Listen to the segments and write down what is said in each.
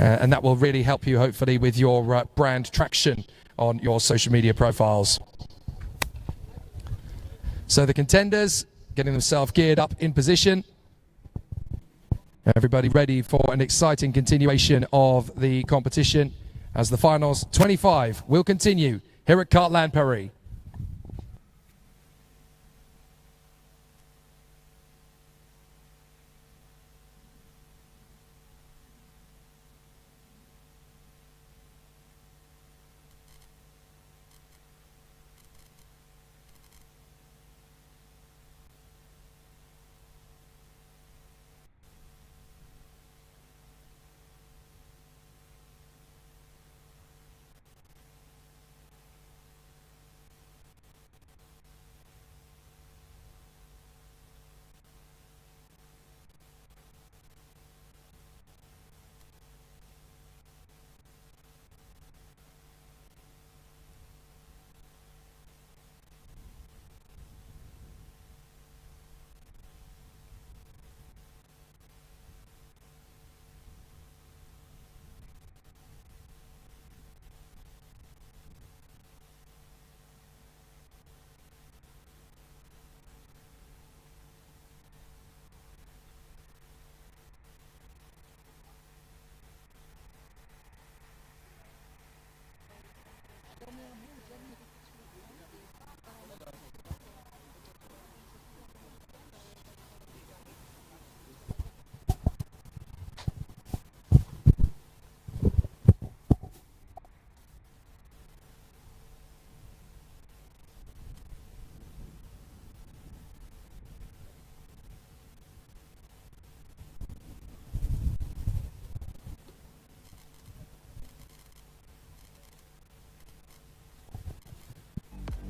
and that will really help you hopefully with your brand traction on your social media profiles. So the contenders getting themselves geared up in position. Everybody ready for an exciting continuation of the competition as the finals 25 will continue here at Kartland Paris.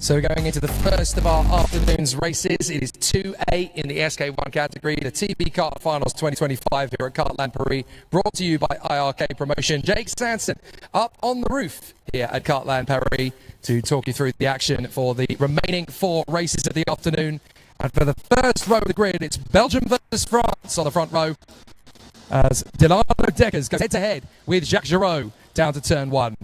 So we're going into the first of our afternoon's races. It is 2A in the SK1 category, the TB Kart Finals 2025 here at Kartland Paris, brought to you by IRK Promotion. Jake Sanson up on the roof here at Kartland Paris to talk you through the action for the remaining 4 races of the afternoon. And for the first row of the grid, it's Belgium versus France on the front row, as Delano Deckers goes head-to-head with Jacques Giraud down to turn 1.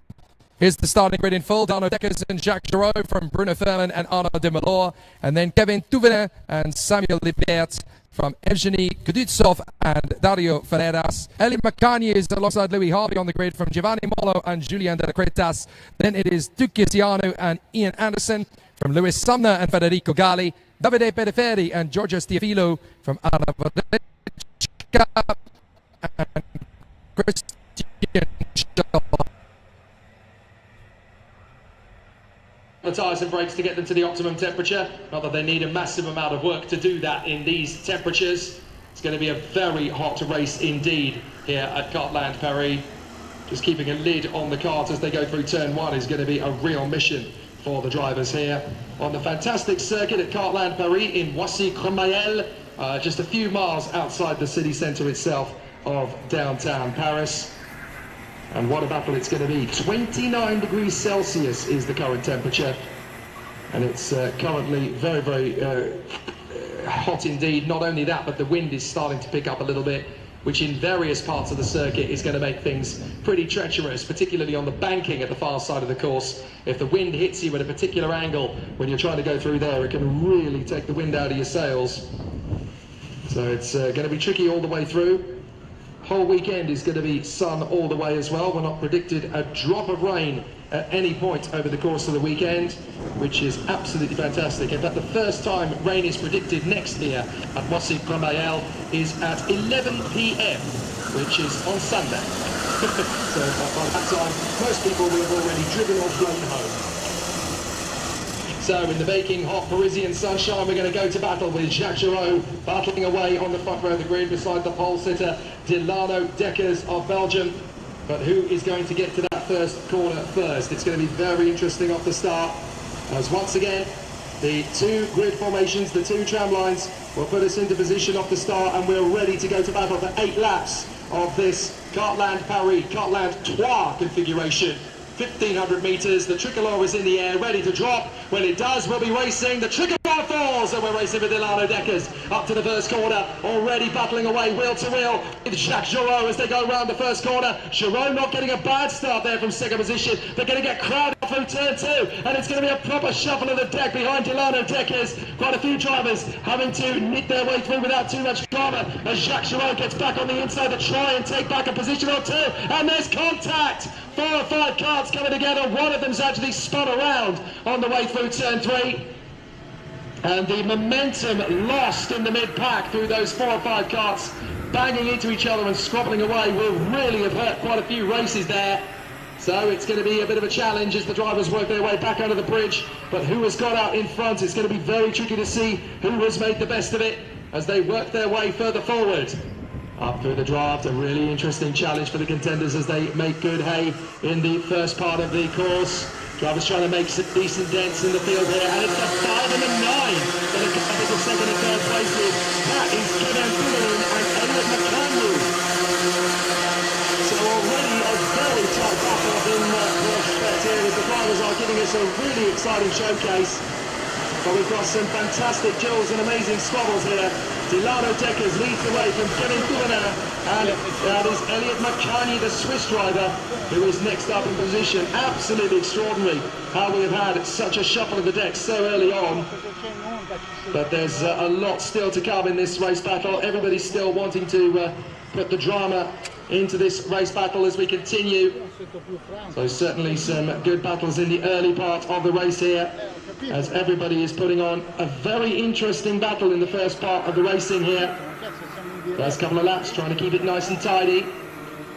Here's the starting grid in full. Delano Deckers and Jacques Giraud from Bruno Furman and Arnaud de Malor. And then Kevin Touvenin and Samuel Libert from Evgeny Kudutsov and Dario Ferreras. Eli Macani is alongside Louis Harvey on the grid from Giovanni Molo and Julien de la Cretas. Then it is Duke Gisiano and Ian Anderson from Luis Sumner and Federico Gali. Davide Pedeferi and Giorgio Stiafilo from Anna Vodechka and Christian Scholl. The tyres and brakes to get them to the optimum temperature. Not that they need a massive amount of work to do that in these temperatures. It's going to be a very hot race indeed here at Kartland Paris. Just keeping a lid on the cart as they go through turn 1 is going to be a real mission for the drivers here on the fantastic circuit at Kartland Paris in Boissy-Cremayel, just a few miles outside the city centre itself of downtown Paris. And what a battle it's going to be. 29 degrees Celsius is the current temperature, and it's currently very, very hot indeed. Not only that, but the wind is starting to pick up a little bit, which in various parts of the circuit is going to make things pretty treacherous, particularly on the banking at the far side of the course. If the wind hits you at a particular angle when you're trying to go through there, it can really take the wind out of your sails. So it's going to be tricky all the way through. Whole weekend is going to be sun all the way as well. We're not predicted a drop of rain at any point over the course of the weekend, which is absolutely fantastic. In fact, the first time rain is predicted next year at Boissy-Cremayel is at 11 p.m, which is on Sunday. So by that time, most people will have already driven or flown home. So in the baking hot Parisian sunshine, we're going to go to battle with Jacques Giraud battling away on the front row of the grid beside the pole sitter Delano Deckers of Belgium. But who is going to get to that first corner first? It's going to be very interesting off the start, as once again the 2 grid formations, the 2 tram lines will put us into position off the start, and we're ready to go to battle for 8 laps of this Kartland Paris, Kartland 3 configuration. 1,500 meters. The tricolor is in the air, ready to drop. When it does, we'll be racing. The tricolor falls, and we're racing with Delano Deckers up to the first corner, already battling away wheel to wheel with Jacques Giraud as they go around the first corner. Giraud not getting a bad start there from second position. They're going to get crowded through turn 2, and it's going to be a proper shuffle of the deck behind Delano Deckers. Quite a few drivers having to knit their way through without too much drama as Jacques Giraud gets back on the inside to try and take back a position or two, and there's contact. 4 or 5 carts coming together. One of them's actually spun around on the way through turn 3. And the momentum lost in the mid-pack through those 4 or 5 carts banging into each other and squabbling away will really have hurt quite a few races there. So it's going to be a bit of a challenge as the drivers work their way back under the bridge. But who has got out in front? It's going to be very tricky to see who has made the best of it as they work their way further forward. Up through the draft, a really interesting challenge for the contenders as they make good hay in the first part of the course. Drivers trying to make some decent dents in the field here, and it's the 5 and the 9 that are coming to second and third places. That is Kevin Fullerton and Elliot McCann. So already a very tight battle in prospect here as the drivers are giving us a really exciting showcase. But we've got some fantastic duels and amazing squabbles here. Delano Deckers leads the way from Kevin Fullerton, and that is Elliot McCartney, the Swiss driver, who is next up in position. Absolutely extraordinary how we have had such a shuffle of the deck so early on. But there's a lot still to come in this race battle. Everybody's still wanting to put the drama into this race battle as we continue. So certainly some good battles in the early part of the race here, as everybody is putting on a very interesting battle in the first part of the racing here. First couple of laps trying to keep it nice and tidy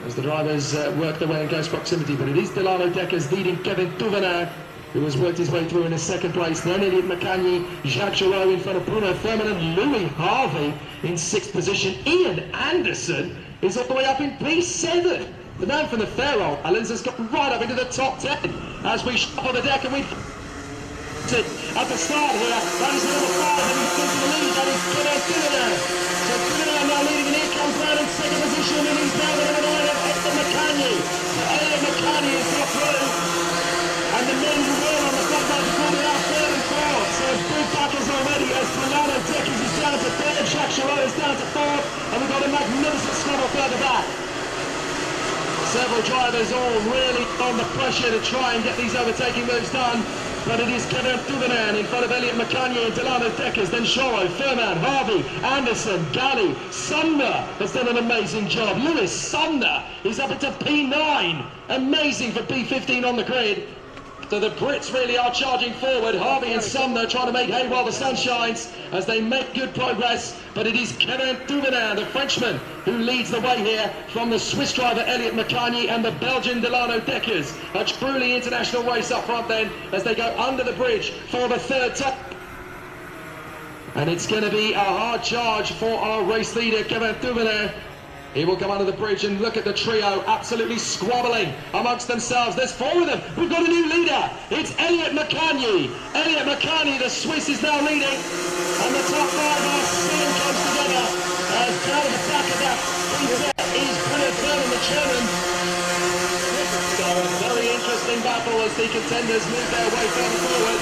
as the drivers work their way in close proximity. But it is Delano Deckers leading Kevin Fullerton, who has worked his way through in his second place. Then Elliot McCann, Jacques Giraud in front of Bruno Thurman and Louis Harvey in 6th position. Ian Anderson is all the way up in P7. The man from the Faroe Islands has got right up into the top 10 as we shuffle the deck, and we at the start here. That is number 5, and he's into the lead. That is Kevin Fullerton. So Fullerton now leading, and here comes Brown in second position, and he's down to number 9 of Elliot McCann. So Elliot McCann has got through, and the men who were on the front line before they are 3rd and 4th. So big battles already as Delano Deckers is down to 3rd, Jacques Giraud is down to 4th, and we've got a magnificent squabble further back. Several drivers all really on the pressure to try and get these overtaking moves done. But it is Kevin Fullerton in front of Elliot McCann and Delano Deckers, then Giraud, Thurman, Harvey, Anderson, Galley. Sumner has done an amazing job. Lewis Sumner is up into P9. Amazing for P15 on the grid. So the Brits really are charging forward. Harvey and Sumner trying to make hay while the sun shines as they make good progress. But it is Kevin Fullerton, the Frenchman, who leads the way here from the Swiss driver Elliot McCartney and the Belgian Delano Deckers. A truly international race up front then as they go under the bridge for the 3rd time. And it's going to be a hard charge for our race leader, Kevin Fullerton. He will come under the bridge, and look at the trio absolutely squabbling amongst themselves. There's 4 of them. We've got a new leader. It's Elliot McCann. Elliot McCann, the Swiss, is now leading. And the top 5 are seeing close together. As down at the back of that is Bruno Thurman, the German. So a very interesting battle as the contenders move their way further forward.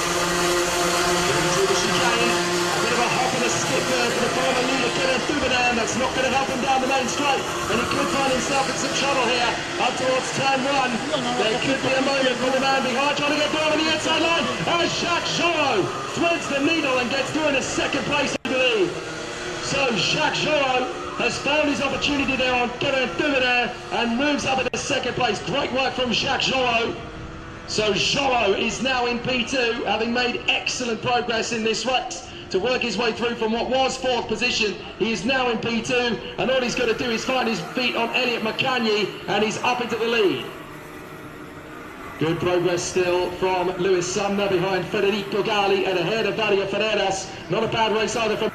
Into the chicane. A bit of a hop and a skip there for the former leader, Kevin Fullerton. That's not going to help him down the main straight, and he could find himself in some trouble here up towards turn 1. There could be a moment for the man behind trying to get through on the inside line as Jacques Giraud threads the needle and gets through in a 2nd place, I believe. So Jacques Giraud has found his opportunity there on Kevin Fullerton and moves up into 2nd place. Great work from Jacques Giraud. So Giraud is now in P2, having made excellent progress in this race to work his way through from what was 4th position. He is now in P2, and all he's got to do is find his feet on Elliot McCann, and he's up into the lead. Good progress still from Lewis Sumner behind Federico Gali and ahead of Dario Ferreras. Not a bad race either from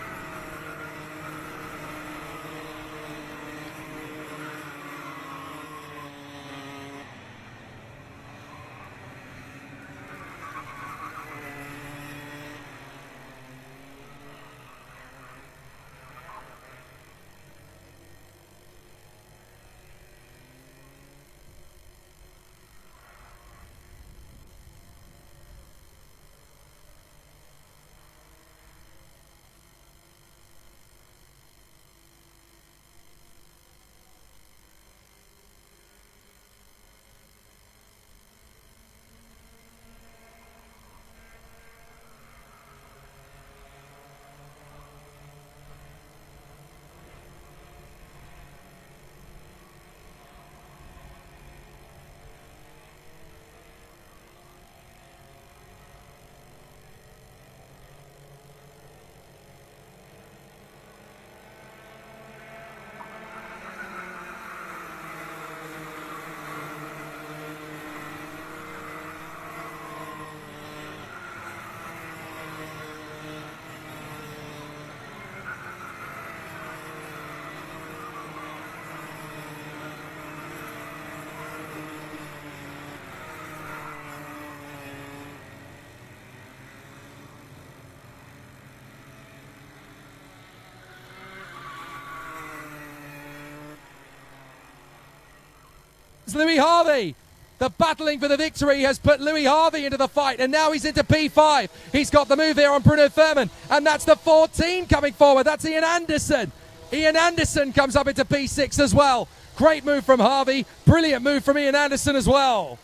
Louis Harvey. The battling for the victory has put Louis Harvey into the fight, and now he's into P5. He's got the move here on Bruno Thurman, and that's the 14 coming forward. That's Ian Anderson. Ian Anderson comes up into P6 as well. Great move from Harvey. Brilliant move from Ian Anderson as well.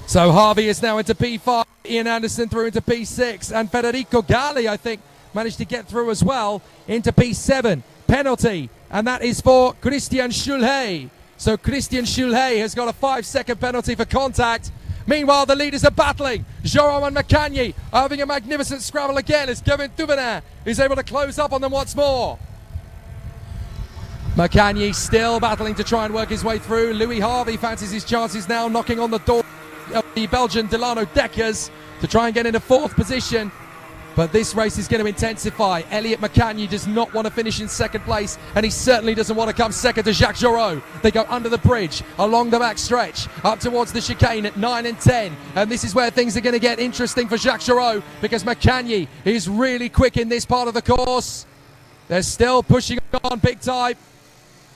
So Harvey is now into P5. Ian Anderson through into P6, and Federico Galli, I think, managed to get through as well into P7. Penalty, and that is for Christian Schulhe. So Christian Schulhe has got a 5-second penalty for contact. Meanwhile, the leaders are battling. Joron and McCagny having a magnificent scramble again as Kevin Touvenin is able to close up on them once more. McCagny still battling to try and work his way through. Louis Harvey fancies his chances now, knocking on the door of the Belgian Delano Deckers to try and get into 4th position. But this race is going to intensify. Elliot McCagny does not want to finish in 2nd place, and he certainly doesn't want to come second to Jacques Joreau. They go under the bridge, along the back stretch, up towards the chicane at 9 and 10. And this is where things are going to get interesting for Jacques Joreau, because McCagny is really quick in this part of the course. They're still pushing on big time.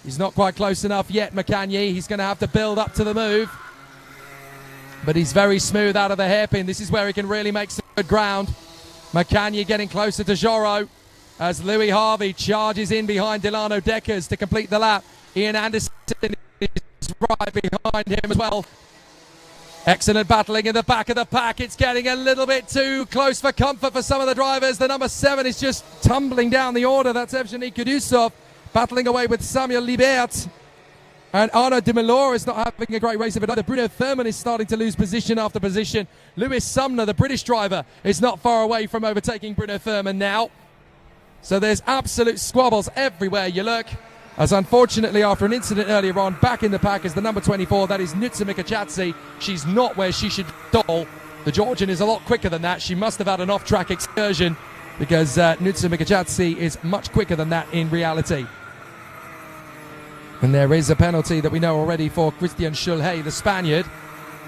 He's not quite close enough yet, McCagny. He's going to have to build up to the move. But he's very smooth out of the hairpin. This is where he can really make some good ground. McCagny getting closer to Joreau as Louis Harvey charges in behind Delano Deckers to complete the lap. Ian Anderson is right behind him as well. Excellent battling in the back of the pack. It's getting a little bit too close for comfort for some of the drivers. The number 7 is just tumbling down the order. That's Evgeny Kudusov battling away with Samuel Libert. And Arnaud de Milor is not having a great race of it either. Bruno Thurman is starting to lose position after position. Lewis Sumner, the British driver, is not far away from overtaking Bruno Thurman now. So there's absolute squabbles everywhere you look. As unfortunately, after an incident earlier on, back in the pack is the number 24, that is Nutsa Mikachatsi. She's not where she should be. The Georgian is a lot quicker than that. She must have had an off-track excursion, because Nutsa Mikachatsi is much quicker than that in reality. And there is a penalty that we know already for Christian Schulhe, the Spaniard.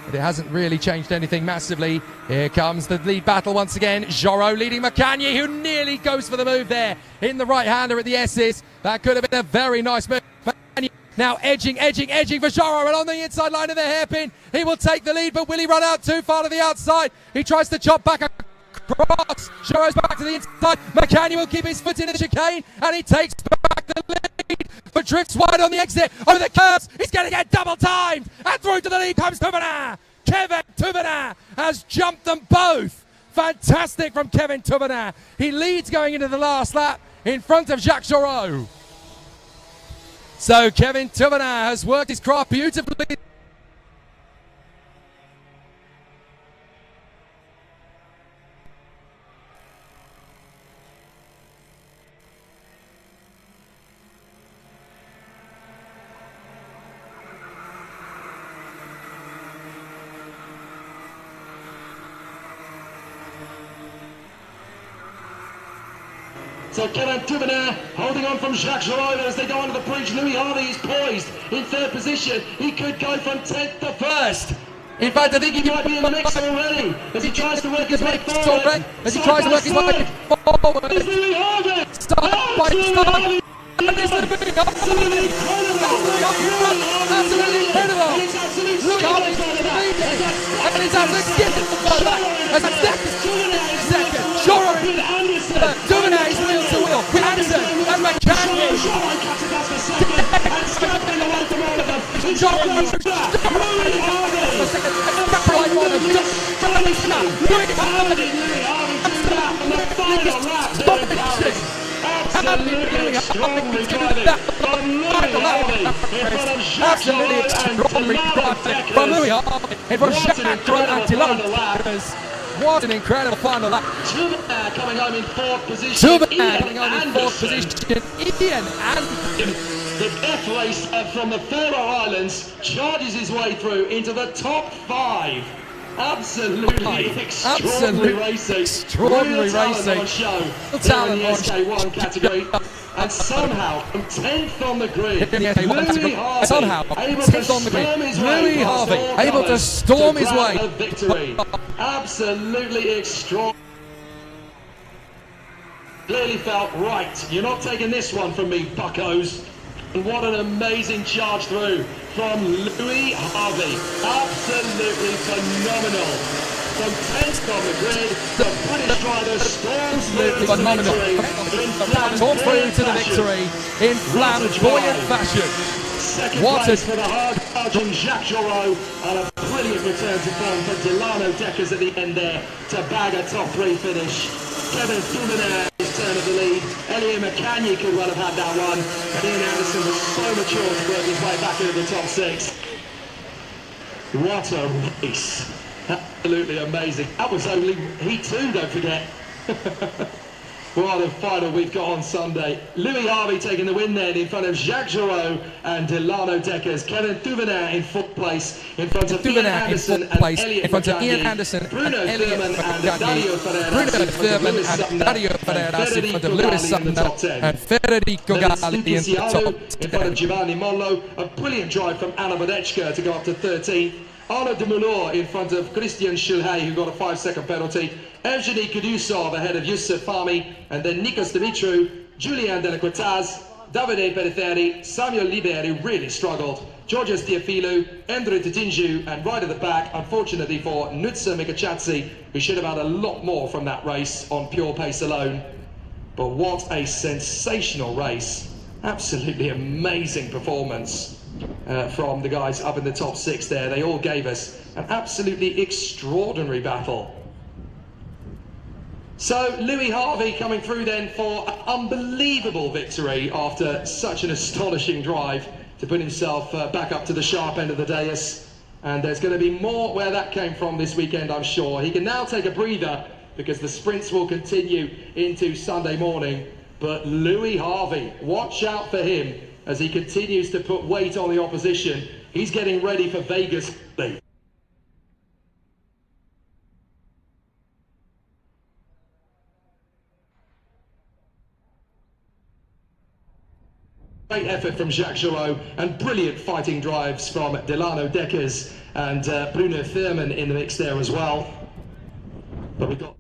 But it hasn't really changed anything massively. Here comes the lead battle once again. Joreau leading McCagny, who nearly goes for the move there in the right-hander at the S's. That could have been a very nice move. McCagny now edging for Joreau, and on the inside line of the hairpin, he will take the lead, but will he run out too far to the outside? He tries to chop back across. Joreau's back to the inside. McCagny will keep his foot in the chicane, and he takes back the lead, but drifts wide on the exit over the curves. He's going to get double timed, and through to the lead comes Touvenin. Kevin Touvenin has jumped them both. Fantastic from Kevin Touvenin. He leads going into the last lap in front of Jacques Joreau. So Kevin Touvenin has worked his craft beautifully. So Kevin Touvenin holding on from Jacques Joreau as they go under the bridge. Louis Harvey is poised in 3rd position. He could go from 10th to 1st. In fact, I think he might be in the mix already as he tries to work his way forward. As he tries to work his way forward. It's Louis Harvey! Start by start. And this is absolutely incredible. Absolutely incredible. Louis Harvey leading. And he's absolutely getting as a second. Joreau Touvenin is wheel to wheel. Anderson and McCagny. Absolutely extraordinary drive from Louis Harvey and from Jacques Joreau. What an incredible final lap. Touvenin coming home in 4th position. Ian Anderson. The death racer from the Faroe Islands charges his way through into the top 5. Absolutely extraordinary racing. Extraordinary racing. On show talent in the SK1 category. And somehow, from 10th on the grid, Louis Harvey able to storm his way to victory. Absolutely extraordinary. Clearly felt, right, you're not taking this one from me, buccos. And what an amazing charge through from Louis Harvey. Absolutely phenomenal. From 10th on the grid, the British driver storms through to the victory in through to the victory in flamboyant fashion. Second place for the hard-charging Jacques Giraud, and a brilliant return to form for Delano Deckers at the end there to bag a top 3 finish. Kevin Dumoulin his turn of the lead. Elie McCagny could well have had that one, but Ian Anderson was so mature to work his way back into the top 6. What a race. Absolutely amazing. That was only Heat 2, don't forget. What a final we've got on Sunday. Louis Harvey taking the win then in front of Jacques Giraud and Delano Deckers. Kevin Dumoulin in 4th place in front of Ian Anderson and Elliot McCagny. Bruno Thurman and Dario Ferreras in front of Lewis Sutton and Federico Galli in the top 10. In front of Giovanni Mollo. A brilliant drive from Anna Vodechka to go up to 13th. Arnaud Demoulin in front of Christian Schulhey, who got a 5-second penalty. Evgeny Kudusov ahead of Youssef Fahmy, and then Nikos Dimitrou, Julian Delaquetaz, Davide Periferi, Samuel Liberi really struggled. Georgios Diafilou, Endre Titinju, and right at the back, unfortunately for Nutsa Mikachatsi, who should have had a lot more from that race on pure pace alone. But what a sensational race. Absolutely amazing performance. From the guys up in the top 6 there. They all gave us an absolutely extraordinary battle. So Louis Harvey coming through then for an unbelievable victory after such an astonishing drive to put himself back up to the sharp end of the dais. And there's going to be more where that came from this weekend, I'm sure. He can now take a breather because the sprints will continue into Sunday morning. But Louis Harvey, watch out for him as he continues to put weight on the opposition. He's getting ready for Vegas. Great effort from Jacques Giraud and brilliant fighting drives from Delano Deckers and Bruno Thurman in the mix there as well. But we've got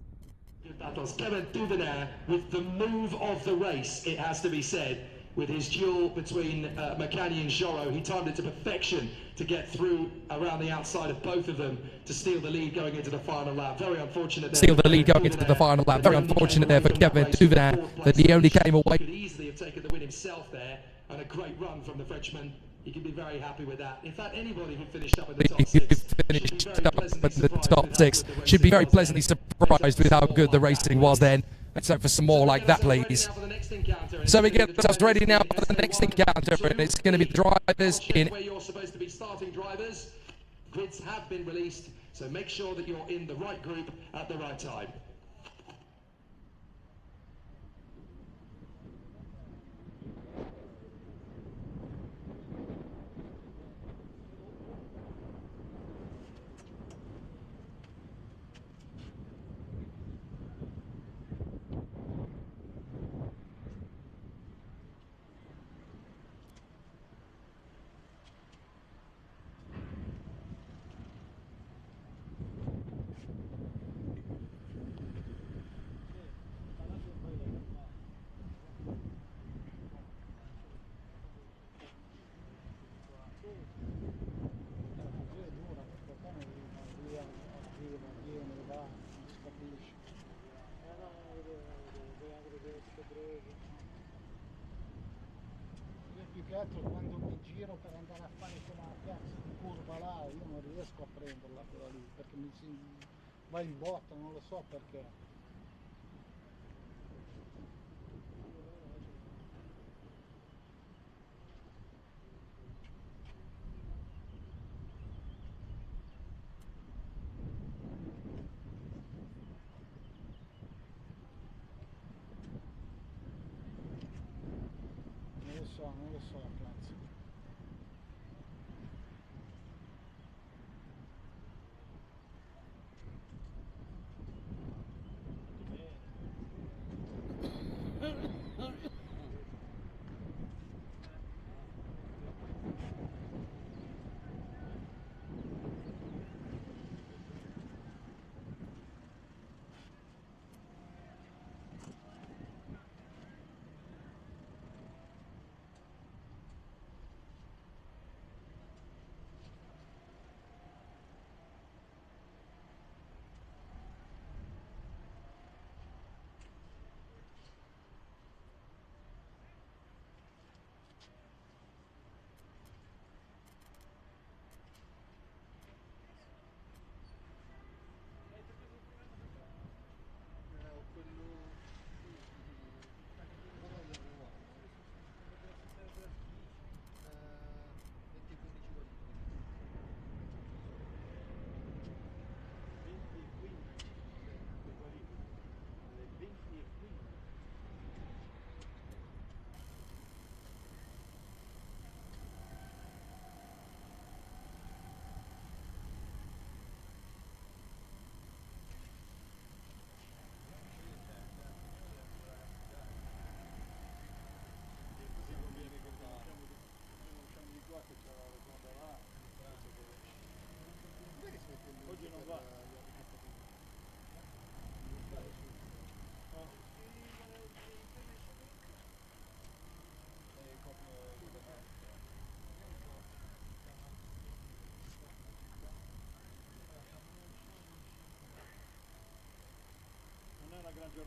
good battles. Kevin Dumoulin with the move of the race, it has to be said. With his duel between McCagny and Giraud, he timed it to perfection to get through around the outside of both of them to steal the lead going into the final lap. Very unfortunate there. Steal the lead going into the final lap. Very unfortunate there for Kevin Dumoulin that he only came away. He could easily have taken the win himself there, and a great run from the Frenchman. He can be very happy with that. In fact, anybody who finished up in the top 6 should be very pleasantly surprised with how good the racing was then. Let's hope for some more like that, please. So we get ourselves ready now for the next encounter, and it's going to be the drivers in. Where you're supposed to be starting drivers, grids have been released, so make sure that you're in the right group at the right time. Quando mi giro per andare a fare quella piazza di curva là, io non riesco a prenderla quella lì perché va in botta, non lo so perché. Non lo so, cazzo.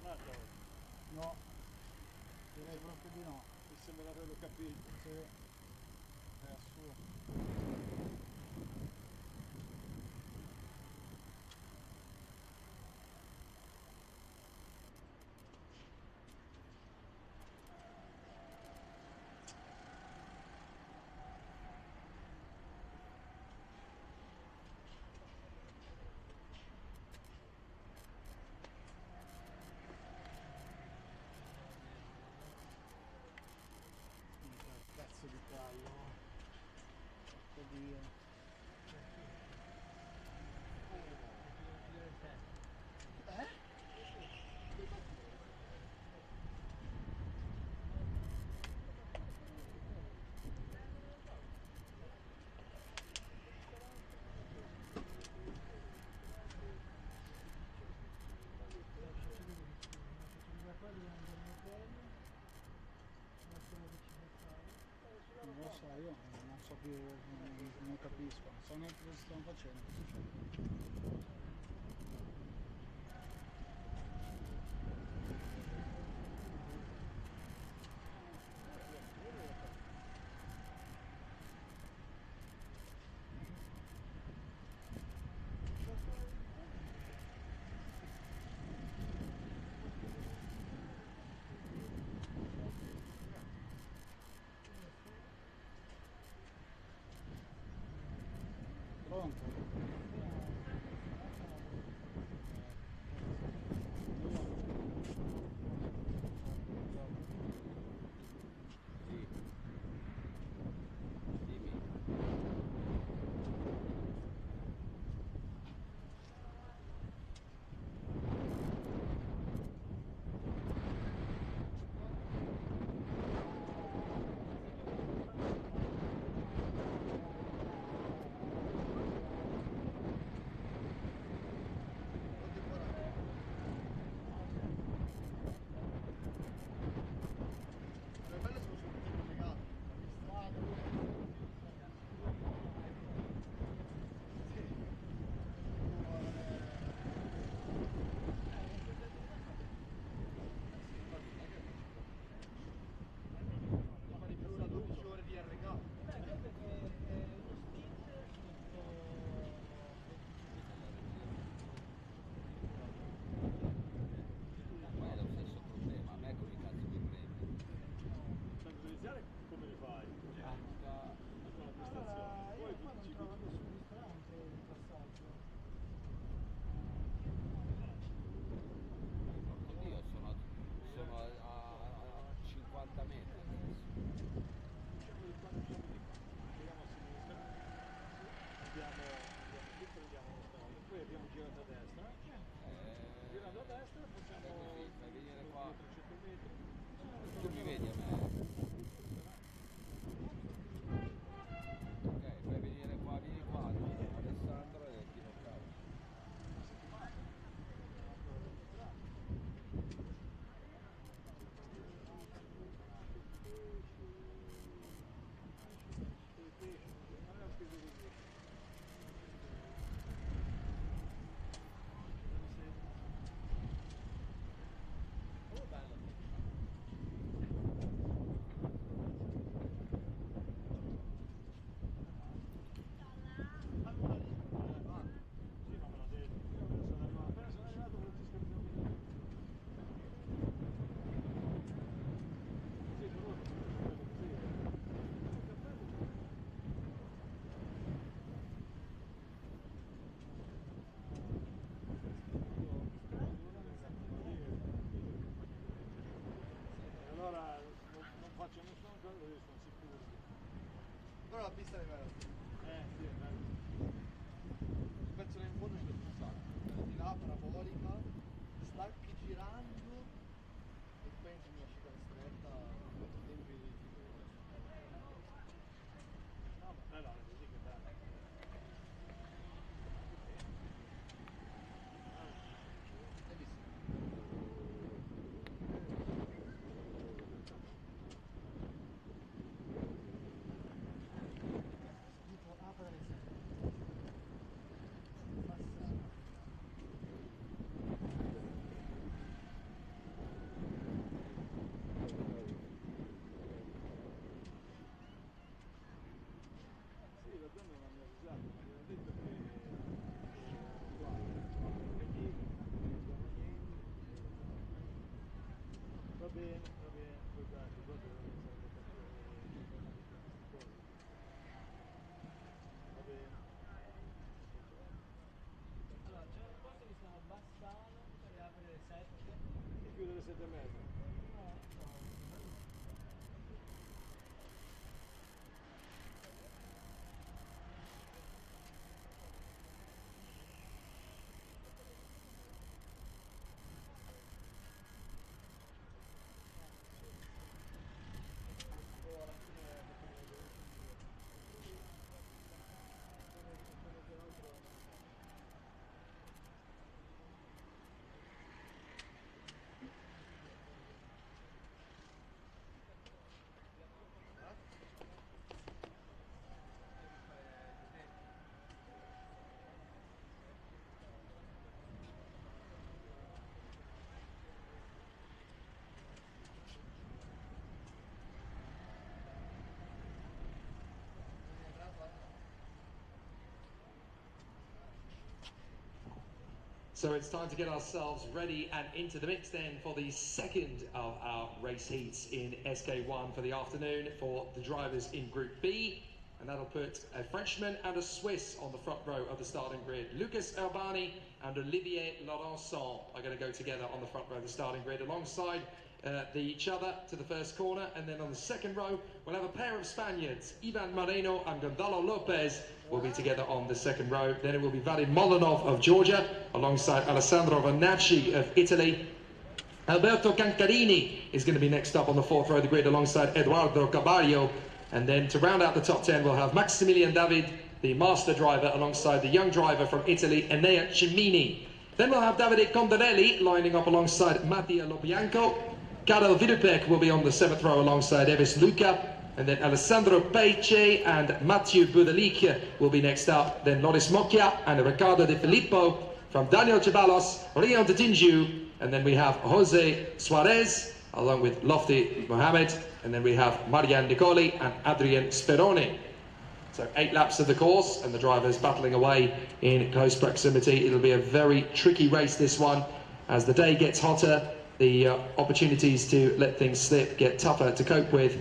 giornata oggi? No, direi proprio di no. Mi sembra di averlo capito. Sì, è assurdo. Cazzo di callo, porco Dio. Non lo so, io non so più, non capisco, non so neanche cosa stiamo facendo. Pronto? Sì. Dimmi. Ma è lo stesso problema, a me come cazzo mi prende? Tanto iniziale come li fai? Sta- Con la Allora, prestazione. io Poi qua non ci trovo nessun ristorante di passaggio. Porco Dio, sono a 50 metri adesso. Usciamo di qua, usciamo di qua. Giriamo a sinistra. Andiamo qui, prendiamo lo strada. Poi abbiamo girato a destra. Girando a destra facciamo Così, fai venire qua. 300 metri. Tu mi vedi a me? Ok, fai venire qua, vieni qua, Alessandro e tiro cavo. Non è speso così. Oh, bello. Sì, ma me l'ha detto. Io appena sono arrivato non ci scarichiamo più. Sì, per ora quello così. Il cappello. E allora non faccio nessuna cosa, io sono sicuro. Però la pista è bella. Sì, è bello. Il pezzo là in fondo ci piace un sacco. Di là, parabolica, stacchi girando e poi entri in una uscita stretta, tempi di figure. No, ma bella, così che bello. Bellissimo. So it's time to get ourselves ready and into the mix then for the second of our race heats in SK1 for the afternoon for the drivers in Group B. And that'll put a Frenchman and a Swiss on the front row of the starting grid. Lucas Urbani and Olivier Laurençon are going to go together on the front row of the starting grid alongside each other to the first corner. And then on the second row, we'll have a pair of Spaniards, Ivan Moreno and Gonzalo Lopez, will be together on the second row. Then it will be Vadim Molinov of Georgia alongside Alessandro Vanacci of Italy. Alberto Cancarini is going to be next up on the fourth row of the grid alongside Eduardo Caballo. And then to round out the top 10, we'll have Maximilian David, the master driver, alongside the young driver from Italy, Enea Cimini. Then we'll have Davide Condarelli lining up alongside Mattia Lobianco. Karel Vidupek will be on the seventh row alongside Evis Luca. And then Alessandro Peice and Mathieu Budalik will be next up. Then Loris Mocchia and Riccardo De Filippo from Daniel Ceballos, Rion Tatinju. And then we have Jose Suarez along with Lofty Mohamed. And then we have Marianne Nicoli and Adrien Speroni. So 8 laps of the course and the drivers battling away in close proximity. It'll be a very tricky race, this one. As the day gets hotter, the opportunities to let things slip get tougher to cope with.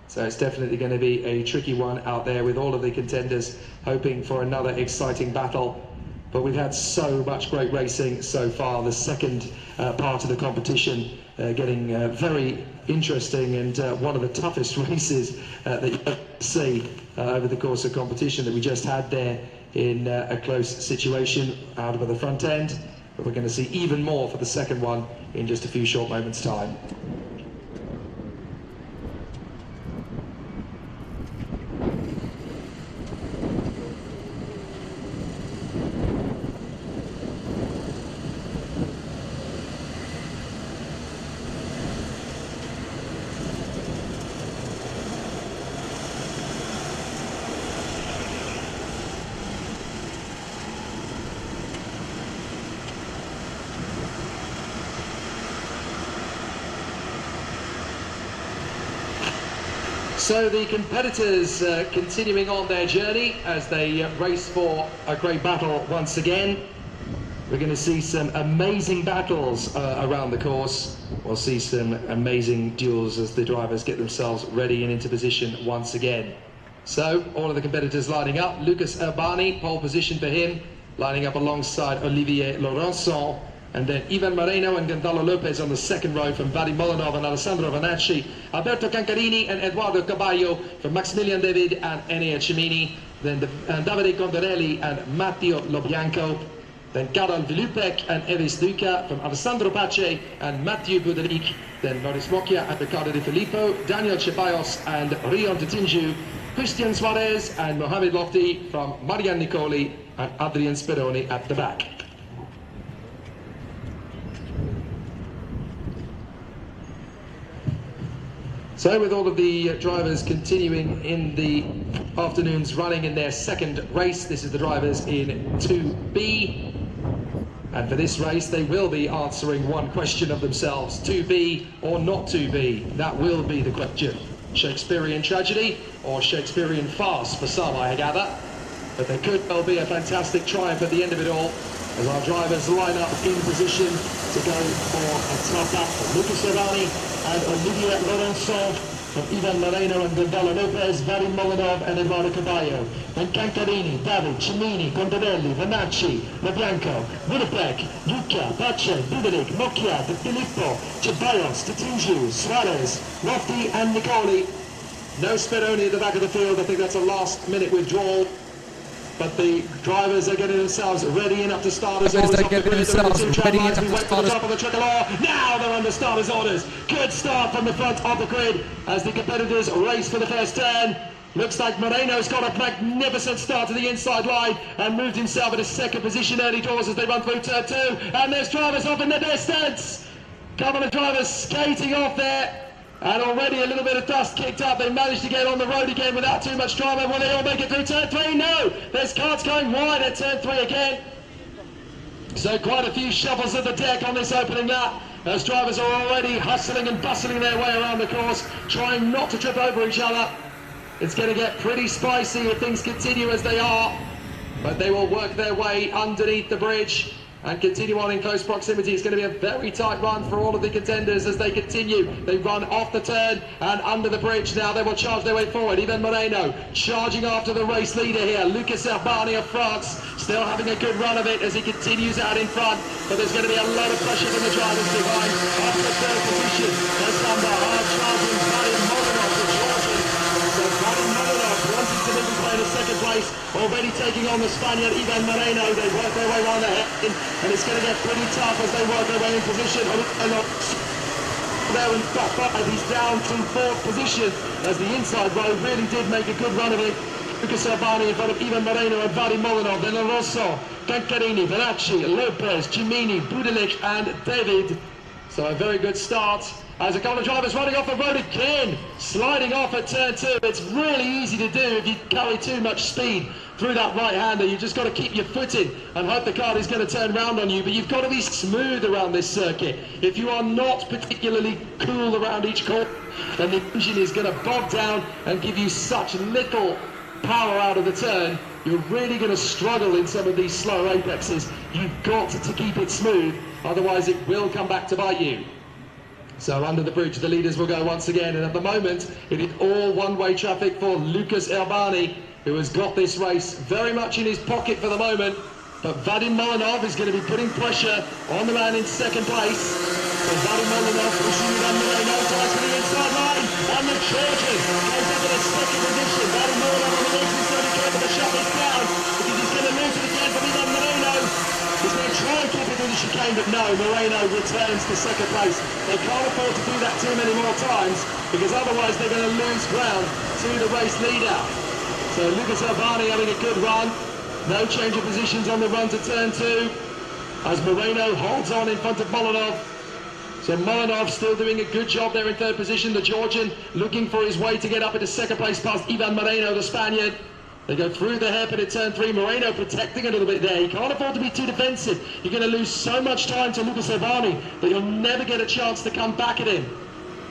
So it's definitely going to be a tricky one out there with all of the contenders hoping for another exciting battle. But we've had so much great racing so far. The second part of the competition getting very interesting, and one of the toughest races that you see over the course of competition that we just had there in a close situation out of the front end. But we're going to see even more for the second one in just a few short moments' time. So the competitors continuing on their journey as they race for a great battle once again. We're going to see some amazing battles around the course. We'll see some amazing duels as the drivers get themselves ready and into position once again. So all of the competitors lining up. Lucas Urbani, pole position for him, lining up alongside Olivier Laurençon. And then Ivan Moreno and Gonzalo Lopez on the second row from Vadim Molinov and Alessandro Vanacci. Alberto Cancarini and Eduardo Caballo from Maximilian David and Enea Cimini. Then Davide Condarelli and Matteo Lobianco. Then Karel Vidupek and Evis Luca from Alessandro Pace and Mathieu Budalik. Then Loris Mocchia and Riccardo De Filippo, Daniel Ceballos and Rion Tatinju. Christian Suarez and Mohamed Lofty from Marianne Nicoli and Adrien Speroni at the back. So with all of the drivers continuing in the afternoon's running in their second race, this is the drivers in 2B. And for this race, they will be answering one question of themselves, 2B or not 2B. That will be the question. Shakespearean tragedy or Shakespearean farce for some, I gather. But there could well be a fantastic triumph at the end of it all as our drivers line up in position to go for a tough battle. Lucas Urbani and Olivier Laurençon from Ivan Moreno and Gonzalo Lopez, Vadim Molinov and Eduardo Caballo. Then Cancarini, David, Cimini, Condarelli, Vanacci, Lobianco, Vidupek, Luca, Pace, Budalik, Mocchia, De Filippo, Ceballos, Tatinju, Suarez, Lofty and Nicoli. No Speroni at the back of the field. I think that's a last-minute withdrawal. But the drivers are getting themselves ready enough to start as orders. They're getting themselves ready enough to start top of the tricolor. Now they're under starters orders. Good start from the front of the grid as the competitors race for the first turn. Looks like Moreno's got a magnificent start to the inside line and moved himself into second position early doors as they run through turn 2. And there's drivers off in the distance. Couple of drivers skating off there. And already a little bit of dust kicked up. They managed to get on the road again without too much drama. Will they all make it through turn 3? No! There's karts going wide at turn 3 again. So quite a few shuffles of the deck on this opening lap. Those drivers are already hustling and bustling their way around the course, trying not to trip over each other. It's going to get pretty spicy if things continue as they are. but they will work their way underneath the bridge and continue on in close proximity. It's going to be a very tight run for all of the contenders as they continue. They run off the turn and under the bridge. Now they will charge their way forward. Ivan Moreno charging after the race leader here. Lucas Urbani of France still having a good run of it as he continues out in front. But there's going to be a lot of pressure from the drivers behind. Up to third position. There's number hard charging Vadim Molinov, the Georgian. So Vadim Molinov wanting to move his way to second place. Already taking on the Spaniard Ivan Moreno. They work their way around the head. And it's going to get pretty tough as they work their way in position. There in top 5, he's down to 4th position as the inside row really did make a good run of it. Lucas Urbani in front of Ivan Moreno and Vadim Molinov, then Rosso, Cancarini, Venacci, Lopez, Cimini, Budilic and David. So a very good start as a couple of drivers running off the road again, sliding off at turn 2. It's really easy to do if you carry too much speed through that right-hander. You just got to keep your foot in and hope the car is going to turn round on you, but you've got to be smooth around this circuit. If you are not particularly cool around each corner, then the engine is going to bog down and give you such little power out of the turn. You're really going to struggle in some of these slow apexes. You've got to keep it smooth, otherwise it will come back to bite you. So under the bridge, the leaders will go once again, and at the moment, it is all one-way traffic for Lucas Urbani, who has got this race very much in his pocket for the moment. But Vadim Molinov is going to be putting pressure on the man in second place. So Vadim Molinov pushing Ivan Moreno tries for the inside line, and the Georgian goes up in a second position. Vadim Molinov on the legs is going to be careful to shut this down, because he's going to lose it again from Ivan Moreno. He's going to try and keep it through the chicane, but no, Moreno returns to second place. They can't afford to do that too many more times, because otherwise they're going to lose ground to the race leader. So Lucas Urbani having a good run. No change of positions on the run to turn 2 as Moreno holds on in front of Molinov. So Molinov still doing a good job there in third position. The Georgian looking for his way to get up into second place past Ivan Moreno, the Spaniard. They go through the hairpin at turn 3. Moreno protecting a little bit there. He can't afford to be too defensive. You're going to lose so much time to Lucas Urbani that you'll never get a chance to come back at him.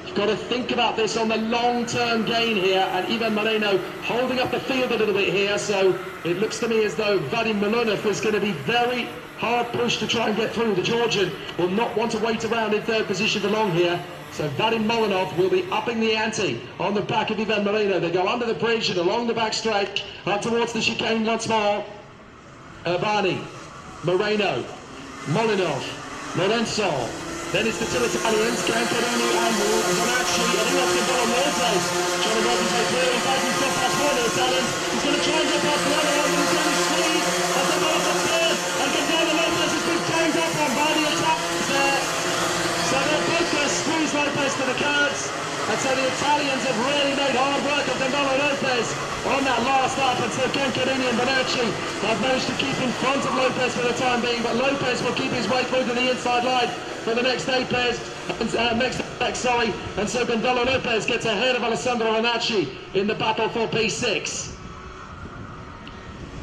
You've got to think about this on the long-term gain here, and Ivan Moreno holding up the field a little bit here, so it looks to me as though Vadim Molinov is going to be very hard pushed to try and get through. The Georgian will not want to wait around in third position for long here, so Vadim Molinov will be upping the ante on the back of Ivan Moreno. They go under the bridge and along the back straight, up towards the chicane once more. Urbani, Moreno, Molinov, Lorenzo. Then it's the two Italians, Cancarini and Venacci, and he wants to go on Lopez. Trying to work his way through, in fact he's got past one of the Italians. He's going to try and get past the other one, but he's going to squeeze as they go up the third. And Gonzalo Lopez has been ganged up on by the attackers there. So they're both going to squeeze Lopez to the cards. And so the Italians have really made hard work of Gonzalo Lopez on that last lap, and so Cancarini and Venacci have managed to keep in front of Lopez for the time being, but Lopez will keep his way through to the inside line for the next apex, and so Gonzalo Lopez gets ahead of Alessandro Venacci in the battle for P6.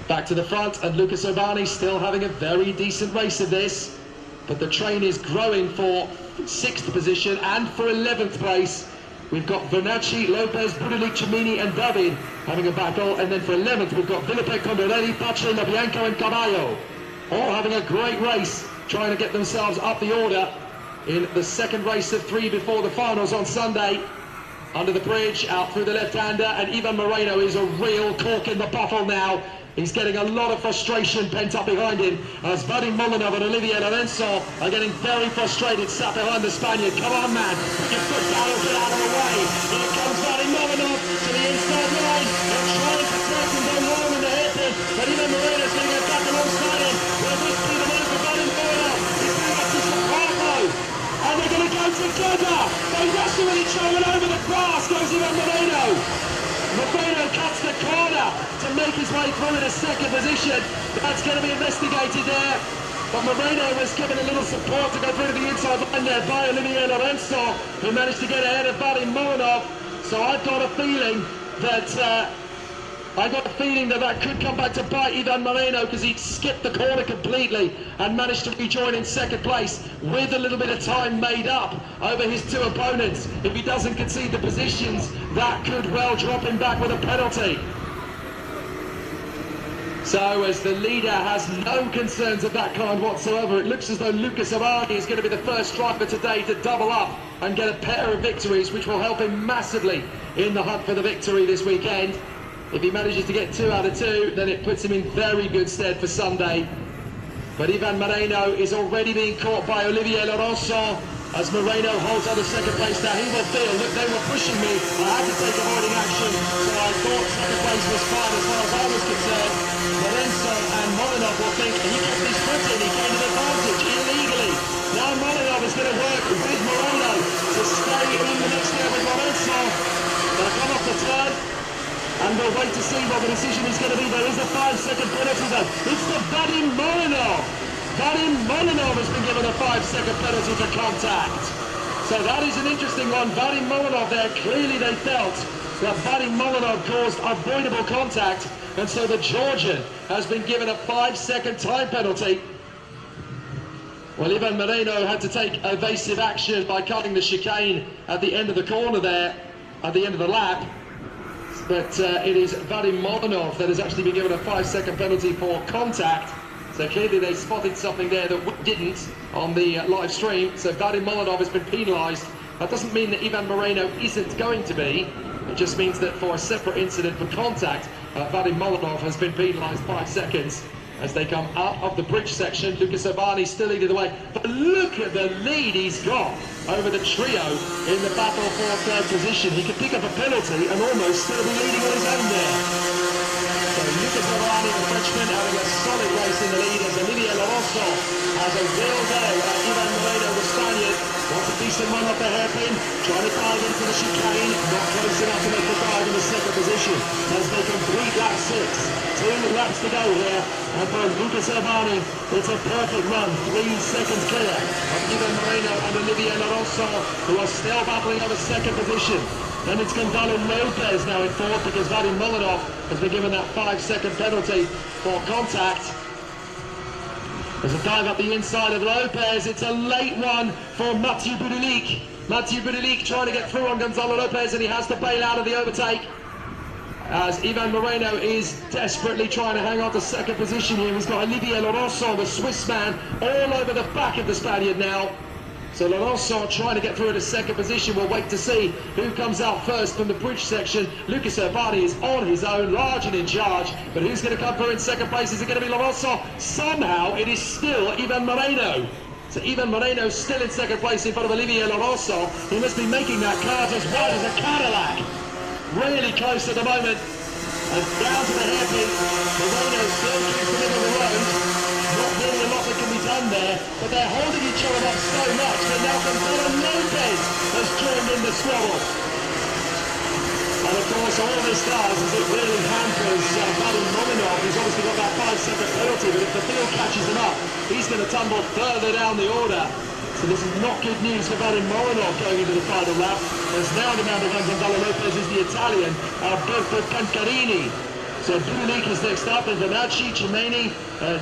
Back to the front, and Lucas Urbani still having a very decent race in this, but the train is growing for 6th position and for 11th place. We've got Venacci, Lopez, Budilic, Cimini and David having a battle, and then for 11th we've got Villapé, Condorelli, Pace, LaBianco and Caballo, all having a great race, trying to get themselves up the order in the second race of 3 before the finals on Sunday. Under the bridge, out through the left-hander, and Ivan Moreno is a real cork in the bottle now. He's getting a lot of frustration pent up behind him, as Vadim Molinov and Olivier Lorenzo are getting very frustrated, sat behind the Spaniard. Come on, man, put your foot down and get out of the way. Here comes Vadim Molinov to the inside line. They're trying to protect and go long in the hairpin, but Ivan Moreno's going to get back alongside him. Will this be the move for Vadim Molinov? He's going up to Chicago, and they're going to go together. They wrestle with each other, and over the grass goes Ivan Moreno. Moreno cuts the corner to make his way through in a second position. That's going to be investigated there. But Moreno was given a little support to go through to the inside line there by Olivier Lorenzo, who managed to get ahead of Vadim Molinov. So I've got a feeling that that could come back to bite Ivan Moreno, because he skipped the corner completely and managed to rejoin in second place with a little bit of time made up over his two opponents. If he doesn't concede the positions, that could well drop him back with a penalty. So as the leader has no concerns of that kind whatsoever, it looks as though Lucas Abani is going to be the first driver today to double up and get a pair of victories, which will help him massively in the hunt for the victory this weekend. If he manages to get 2 out of 2, then it puts him in very good stead for Sunday. But Ivan Moreno is already being caught by Olivier Lorenzo as Moreno holds on to second place. Now he will feel, look, they were pushing me, I had to take avoiding action, so I thought second place was fine as far as I was concerned. Lorenzo and Molinov will think he kept his foot in, he gained an advantage illegally. Now Molinov is going to work with Moreno to stay in the next air with Lorenzo. They'll come off the turn, and we'll wait to see what the decision is going to be. There is a 5-second penalty though. It's the Vadim Molinov. Vadim Molinov has been given a 5-second penalty for contact. So that is an interesting one. Vadim Molinov there, clearly they felt that Vadim Molinov caused avoidable contact, and so the Georgian has been given a 5-second time penalty. Well, Ivan Moreno had to take evasive action by cutting the chicane at the end of the corner there, at the end of the lap. But it is Vadim Molinov that has actually been given a 5-second penalty for contact. So clearly they spotted something there that we didn't on the live stream. So Vadim Molinov has been penalised. That doesn't mean that Ivan Moreno isn't going to be. It just means that for a separate incident for contact, Vadim Molinov has been penalised 5 seconds as they come out of the bridge section. Lucas Abani still leading the way. But look at the lead he's got over the trio in the battle for third position. He could pick up a penalty and almost still be leading on his own there. So Lucas Abani, the Frenchman, having a solid race in the lead as Olivier Lorenzo has a real go at Ivan Moreno, the Spaniard. Wants a decent run off the hairpin, trying to dive into the chicane, not close enough to make the dive in the second position. Has they complete lap 6. 2 laps to go here, and for Lucas Abani, it's a perfect run, 3 seconds clear of Ivan Moreno and Olivier Lorenzo, who are still battling over second position. Then it's Gonzalo Lopez now in fourth, because Vadim Molinov has been given that 5-second penalty for contact. There's a dive up the inside of Lopez. It's a late one for Mathieu Boudelik. Mathieu Boudelik trying to get through on Gonzalo Lopez, and he has to bail out of the overtake, as Ivan Moreno is desperately trying to hang on to second position here. He's got Olivier Lorenzo, the Swiss man, all over the back of the Spaniard now. So Lorenzo trying to get through to second position. We'll wait to see who comes out first from the bridge section. Lucas Abani is on his own, large and in charge. But who's going to come through in second place? Is it going to be Lorenzo? Somehow it is still Ivan Moreno. So Ivan Moreno still in second place in front of Olivier Lorenzo. He must be making that Kart as wide as a Cadillac. Really close at the moment. And down to the hairpin. Moreno still keeps the middle of the road. Not really a lot that can be done there, but they're holding each other up so much that now Gonzalo Lopez has joined in the squabble. And of course all this does is it really hampers Vadim Molinov, who's obviously got that 5-second penalty, but if the field catches him up, he's going to tumble further down the order. So this is not good news for Vadim Molinov going into the final lap. As now the man behind Gonzalo Lopez is the Italian, Alberto Cancarini. So Boudelik is next up, and Venacci, Cimini,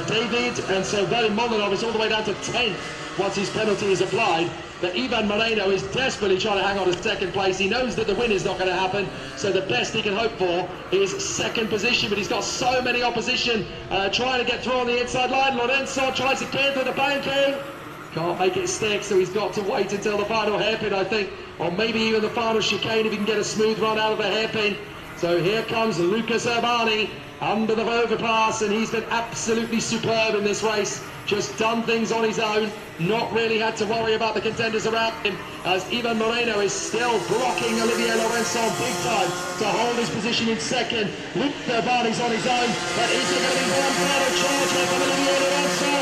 David, and so Vadim Molinov is all the way down to 10th once his penalty is applied. But Ivan Moreno is desperately trying to hang on to second place. He knows that the win is not going to happen, so the best he can hope for is second position, but he's got so many opposition trying to get through on the inside line. Lorenzo tries again through the banking. Can't make it stick, so he's got to wait until the final hairpin, I think, or maybe even the final chicane if he can get a smooth run out of the hairpin. So here comes Lucas Abani under the overpass, and he's been absolutely superb in this race. Just done things on his own, not really had to worry about the contenders around him, as Ivan Moreno is still blocking Olivier Lorenzo big time to hold his position in second. Lucas Abani's on his own, but is there going to be one final charge here from Olivier Lorenzo?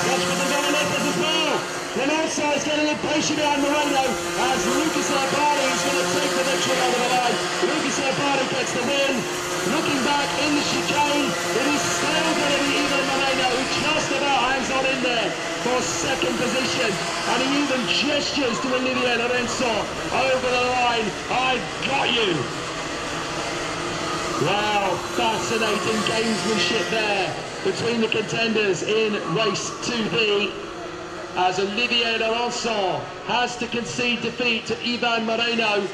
Watch for Gonzalo Lopez as well. Lorenzo is getting impatient behind Moreno, as Lucas Abani is going to take the victory over the line. Lucas Abani gets the win. Looking back in the chicane, it is still going to be Ivan Moreno who just about hangs on in there for second position, and he even gestures to Olivier Lorenzo over the line. I've got you. Wow, fascinating gamesmanship there between the contenders in race 2B, as Olivier Lorenzo has to concede defeat to Ivan Moreno,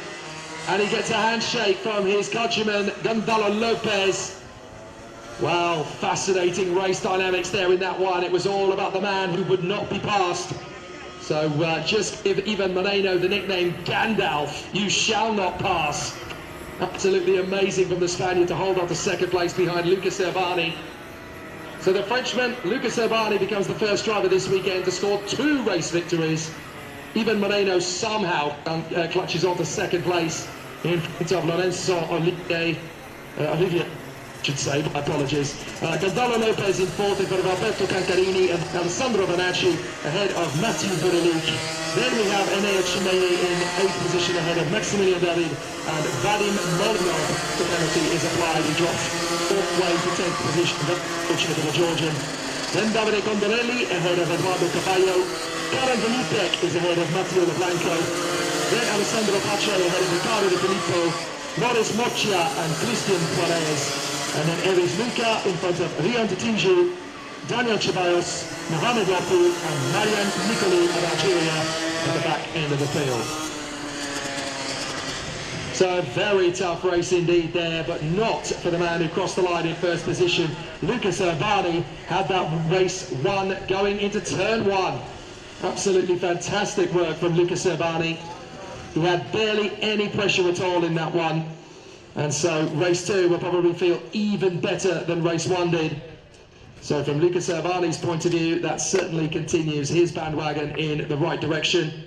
and he gets a handshake from his countryman Gonzalo Lopez. Wow, fascinating race dynamics there in that one. It was all about the man who would not be passed. So just give Ivan Moreno the nickname Gandalf, you shall not pass. Absolutely amazing from the Spaniard to hold on to second place behind Lucas Urbani. So the Frenchman, Lucas Urbani, becomes the first driver this weekend to score 2 race victories. Ivan Moreno somehow clutches on to second place in front of Lorenzo Olivier, should say, my apologies. Gonzalo Lopez in 4th in front of Alberto Cancarini and Alessandro Vanacci ahead of Mathieu Boudeluc. Then we have Enea Cimeli in 8th position ahead of Maximilian David and Vadim Molinov. The penalty is applied. He drops 4th way to 10th position, fortunate for the Georgian. Then Davide Condorelli ahead of Eduardo Caballo. Karen Velipek is ahead of Matteo Blanco. Then Alessandro Pacello ahead of Riccardo De Filippo, Boris Moccia and Christian Juarez. And then Eris Luca in front of Rian Titinju, Daniel Ceballos, Mohamed Wapu and Marian Nicoli of Algeria at the back end of the field. So a very tough race indeed there, but not for the man who crossed the line in first position. Lucas Urbani had that race won going into turn 1. Absolutely fantastic work from Lucas Urbani. He had barely any pressure at all in that one. And so race 2 will probably feel even better than race 1 did. So from Lucas Urbani's point of view, that certainly continues his bandwagon in the right direction.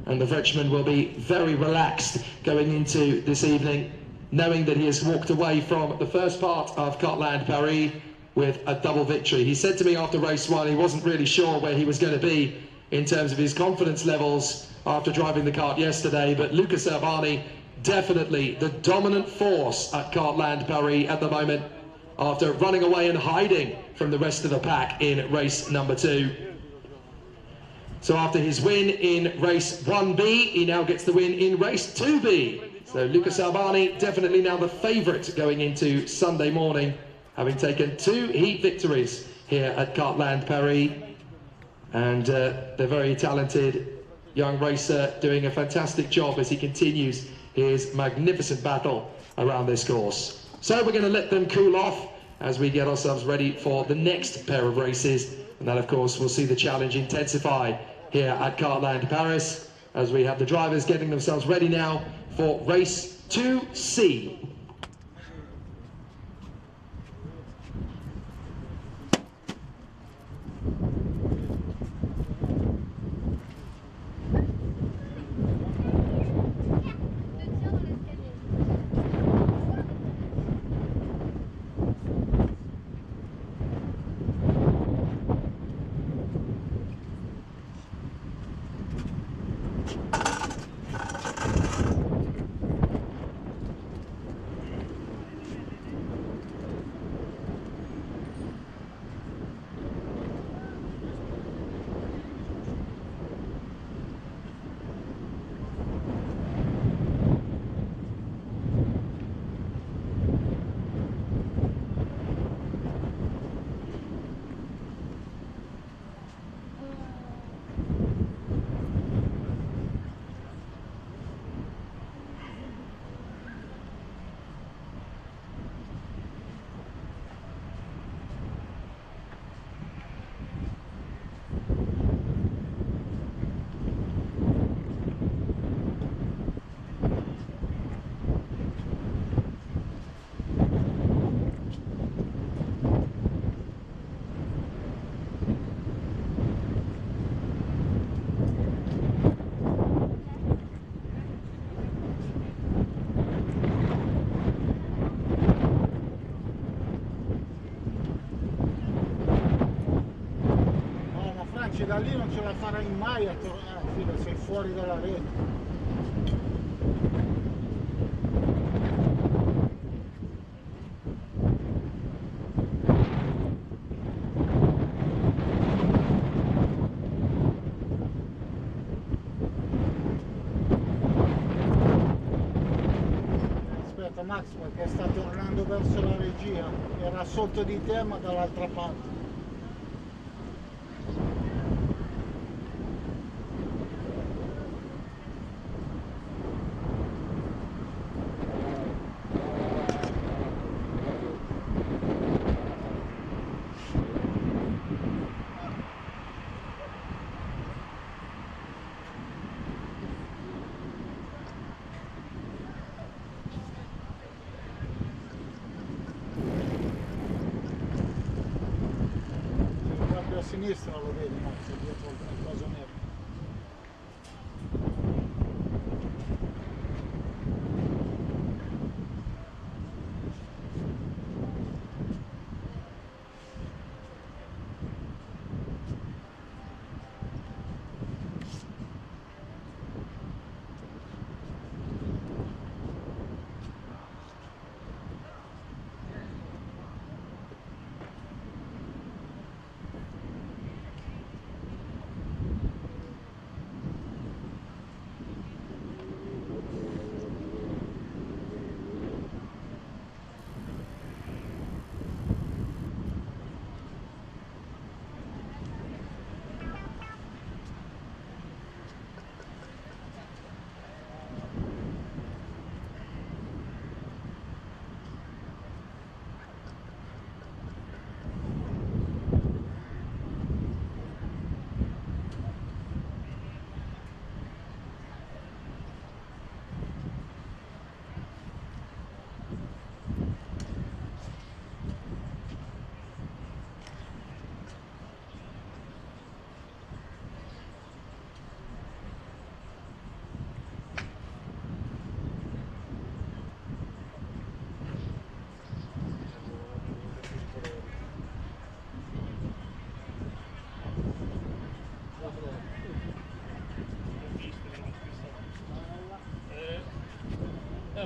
And the Frenchman will be very relaxed going into this evening, knowing that he has walked away from the first part of Cartland Paris with a double victory. He said to me after race 1 he wasn't really sure where he was going to be in terms of his confidence levels after driving the kart yesterday, but Lucas Urbani definitely the dominant force at Cartland Paris at the moment, after running away and hiding from the rest of the pack in race number 2. So after his win in race 1B, he now gets the win in race 2B. So Lucas Urbani definitely now the favourite going into Sunday morning, having taken 2 heat victories here at Cartland Paris. And the very talented young racer doing a fantastic job as he continues his magnificent battle around this course. So we're going to let them cool off as we get ourselves ready for the next pair of races, and that of course will see the challenge intensify here at Cartland Paris as we have the drivers getting themselves ready now for race 2C. Da lì non ce la farai mai a tornare, fino, sei fuori dalla rete. Aspetta Max, perché sta tornando verso la regia, era sotto di te ma dall'altra parte. sinistra lo vedi, no? C'è dietro il coso nero.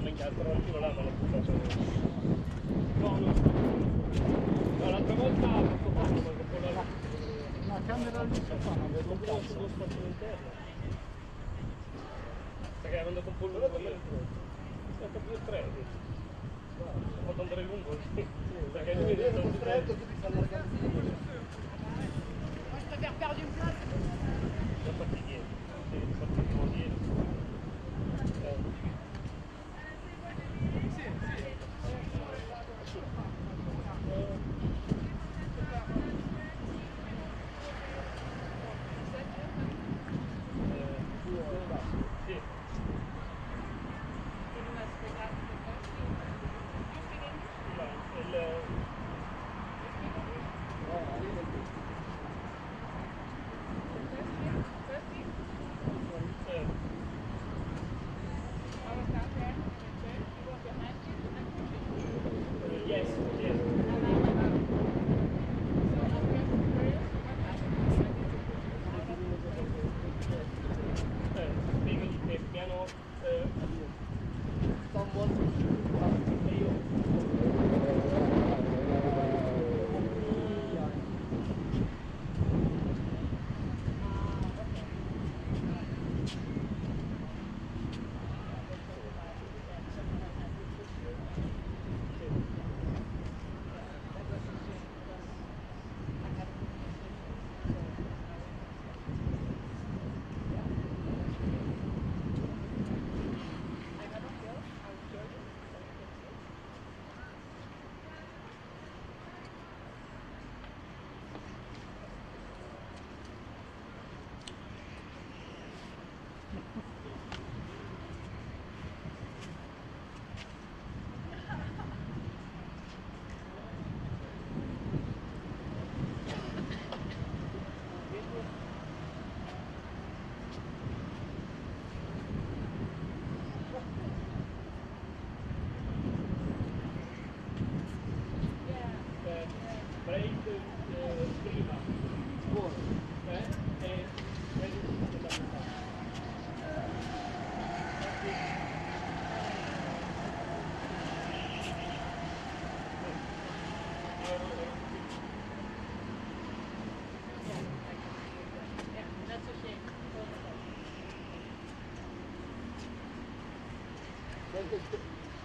Minchia, alternativo là me l'ho buttato. No, l'altra volta ho fatto poco perché poi La camera lì sopra non vedo un cazzo. sullo spazio interno. Perché avendo un po' lungo io. Ho fatto più stretto. Ho fatto andare lungo. Perché lui è stato stretto, tu ti fai allargare di più. Moi, je préfère perdre une place. Sono fatti dietro. Sì, partiamo dietro.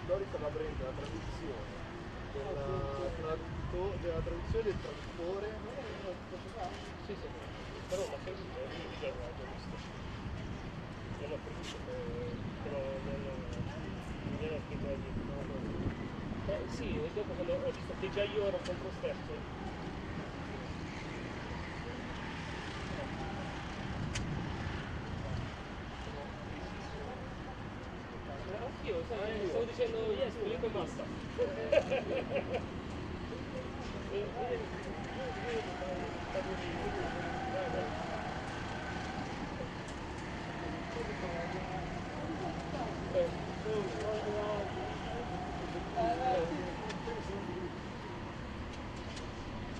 Dori stava prendendo la traduzione della traduzione del traduttore. Sì, sì, però la seduta già l'ho visto. Non l'ho preso però non ero scritto lì. Sì, e dopo quando ho visto che già io ero contro stesso. Anch'io, stavo dicendo yes, clic e basta.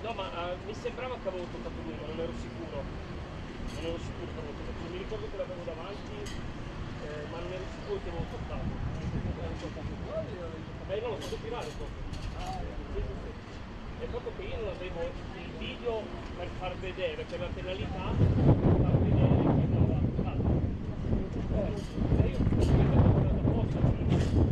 No, ma mi sembrava che avevo toccato lui, ma non ero sicuro. Non ero sicuro che avevo toccato. Mi ricordo che l'avevo davanti, ma non ero sicuro che avevo toccato. No, lo stato pirare proprio. Sì, sì, sì. È proprio che io non avevo il video per far vedere, per la penalità, per far vedere che non aveva toccato. E io ho toccato apposta. L'hanno fatto così.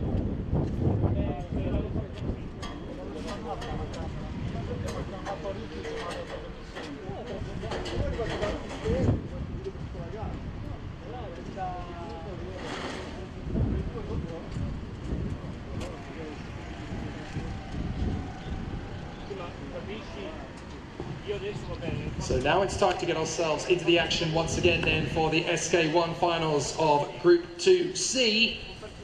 So now it's time to get ourselves into the action once again then for the SK1 finals of Group 2C.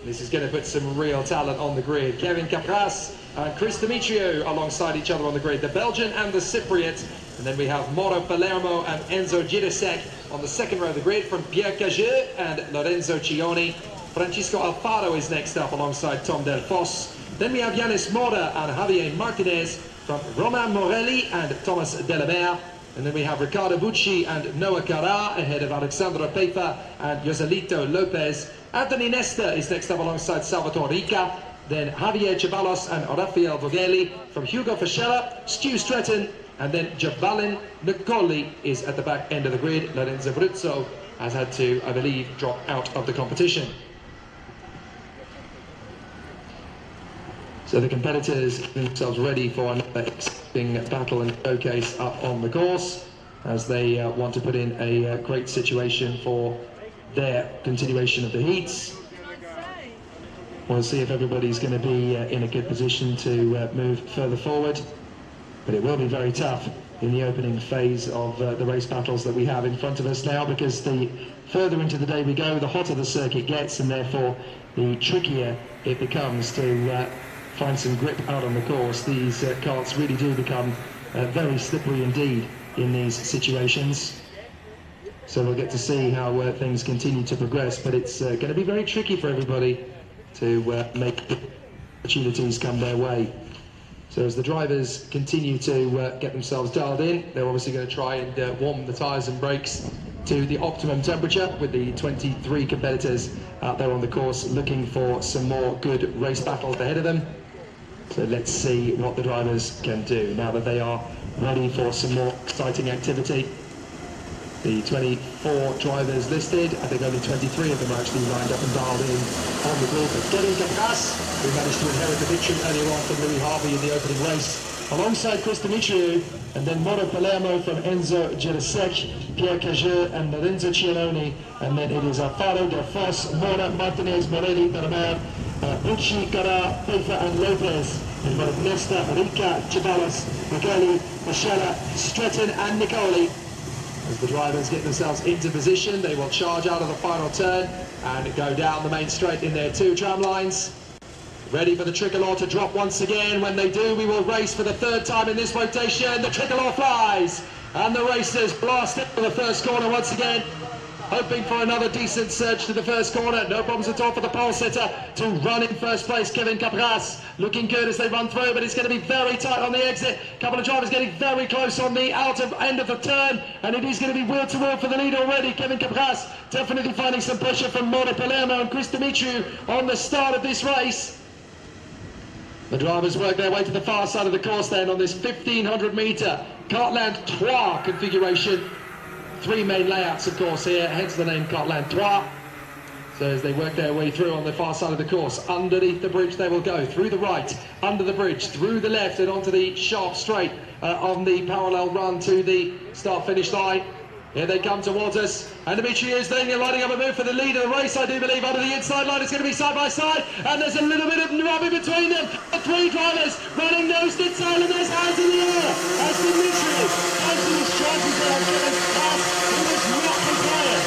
This is going to put some real talent on the grid. Kevin Capras and Chris Demetriou alongside each other on the grid. The Belgian and the Cypriot. And then we have Mauro Palermo and Enzo Girasek on the second row of the grid from Pierre Cageux and Lorenzo Cioni. Francisco Alfaro is next up alongside Tom Del Foss. Then we have Yanis Mora and Javier Martinez from Romain Morelli and Thomas Delamer. And then we have Ricardo Bucci and Noah Cara ahead of Alexandra Peifa and Joselito Lopez. Anthony Nesta is next up alongside Salvatore Rica. Then Javier Ceballos and Rafael Vogeli from Hugo Fischella, Stu Stretton, and then Javalin Nicoli is at the back end of the grid. Lorenzo Bruzzo has had to, I believe, drop out of the competition. So the competitors get themselves ready for another exciting battle and showcase up on the course as they want to put in a great situation for their continuation of the heats. We'll see if everybody's going to be in a good position to move further forward, but it will be very tough in the opening phase of the race battles that we have in front of us now, because the further into the day we go, the hotter the circuit gets, and therefore the trickier it becomes to find some grip out on the course. These karts really do become very slippery indeed in these situations. So we'll get to see how things continue to progress, but it's going to be very tricky for everybody to make opportunities come their way. So as the drivers continue to get themselves dialed in, they're obviously going to try and warm the tyres and brakes to the optimum temperature, with the 23 competitors out there on the course looking for some more good race battles ahead of them. So let's see what the drivers can do now that they are ready for some more exciting activity. The 24 drivers listed, I think only 23 of them are actually lined up and dialed in on the grid. But Kevin Capras, who managed to inherit the victory earlier on from Louis Harvey in the opening race, alongside Chris Demetriou, and then Mauro Palermo from Enzo Girasek, Pierre Cageux and Lorenzo Cioni, and then it is Alfaro, Del Foss, Mora, Martinez, Morelli, Delamer, Bucci, Cara, Peifa and Lopez, and both Nesta, Rica, Ceballos, Migueli, Michela, Stretton and Nicoli. As the drivers get themselves into position, they will charge out of the final turn and go down the main straight in their two tram lines. Ready for the tricolor to drop once again. When they do, we will race for the third time in this rotation. The tricolor flies, and the racers blast into the first corner once again, hoping for another decent surge to the first corner. No problems at all for the pole sitter to run in first place. Kevin Capras looking good as they run through, but it's going to be very tight on the exit. A couple of drivers getting very close on the outer end of the turn, and it is going to be wheel to wheel for the lead already. Kevin Capras definitely finding some pressure from Mauro Palermo and Chris Demetriou on the start of this race. The drivers work their way to the far side of the course then on this 1500 metre Cartland 3 configuration. Three main layouts, of course, here, hence the name Cartland 3. So as they work their way through on the far side of the course, underneath the bridge they will go, through the right, under the bridge, through the left, and onto the sharp straight on the parallel run to the start-finish line. Here they come towards us, and Demetriou is then lining up a move for the lead of the race, I do believe. Under the inside line, it's going to be side by side, and there's a little bit of rubber between them. The three drivers running nose to tail, and there's hands in the air as Demetriou comes to his chances there on Kevin Capras, who was not compliant.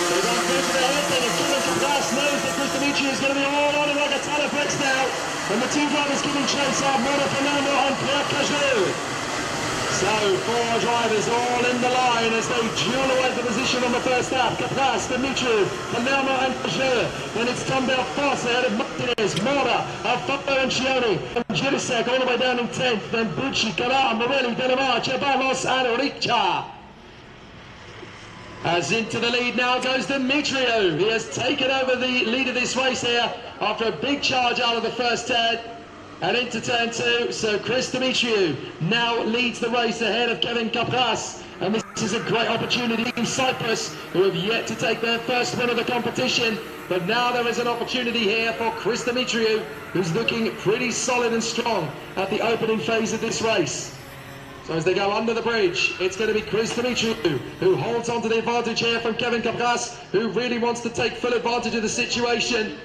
They run through to the head then, and Kevin Capras knows that Chris Demetriou is going to be all on him like a ton of bricks now, and the two drivers giving chase are Mauro Palermo and Pierre Cageux. So, four drivers all in the line as they duel away the position on the first lap. Capras, Dimitriou, Palermo and Peugeot. Then it's Tom Belfos ahead of Martinez, Mora, Alfaro and Cioni. And Girisek all the way down in 10th. Then Bucci, Carà, Morelli, Delamar, Ceballos and Riccia. As into the lead now goes Dimitriou. He has taken over the lead of this race here after a big charge out of the first turn. And into turn 2, so Chris Dimitriou now leads the race ahead of Kevin Capras. And this is a great opportunity in Cyprus, who have yet to take their first win of the competition. But now there is an opportunity here for Chris Dimitriou, who's looking pretty solid and strong at the opening phase of this race. So as they go under the bridge, it's going to be Chris Dimitriou, who holds on to the advantage here from Kevin Capras, who really wants to take full advantage of the situation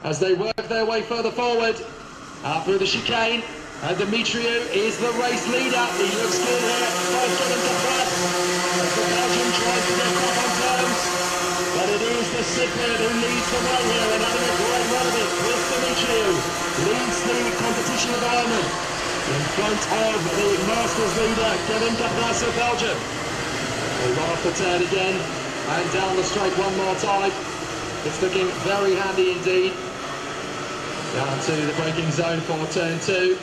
as they work their way further forward. Out through the chicane, and Dimitriou is the race leader. He looks good here, both Kevin Capras. The Belgian tries to get back on terms, but it is the Cypriot who leads the way here and having a great run of it. Chris Dimitriou leads the competition at the moment in front of the Masters leader, Kevin Capras of Belgium. They run off the turn again and down the straight one more time. It's looking very handy indeed. Down to the braking zone for turn 2.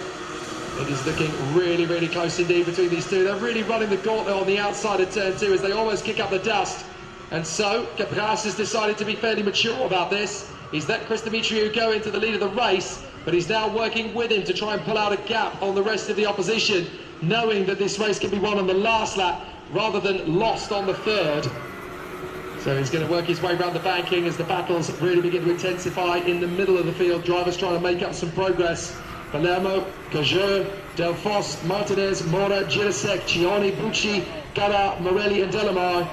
It is looking really, really close indeed between these two. They're really running the gauntlet on the outside of turn 2 as they almost kick up the dust. And so, Capras has decided to be fairly mature about this. He's let Chris Dimitriou go into the lead of the race, but he's now working with him to try and pull out a gap on the rest of the opposition, knowing that this race can be won on the last lap rather than lost on the third. So he's going to work his way around the banking as the battles really begin to intensify in the middle of the field. Drivers trying to make up some progress. Palermo, Peugeot, Delfos, Martinez, Mora, Girisek, Cioni, Bucci, Carà, Morelli and Delamar.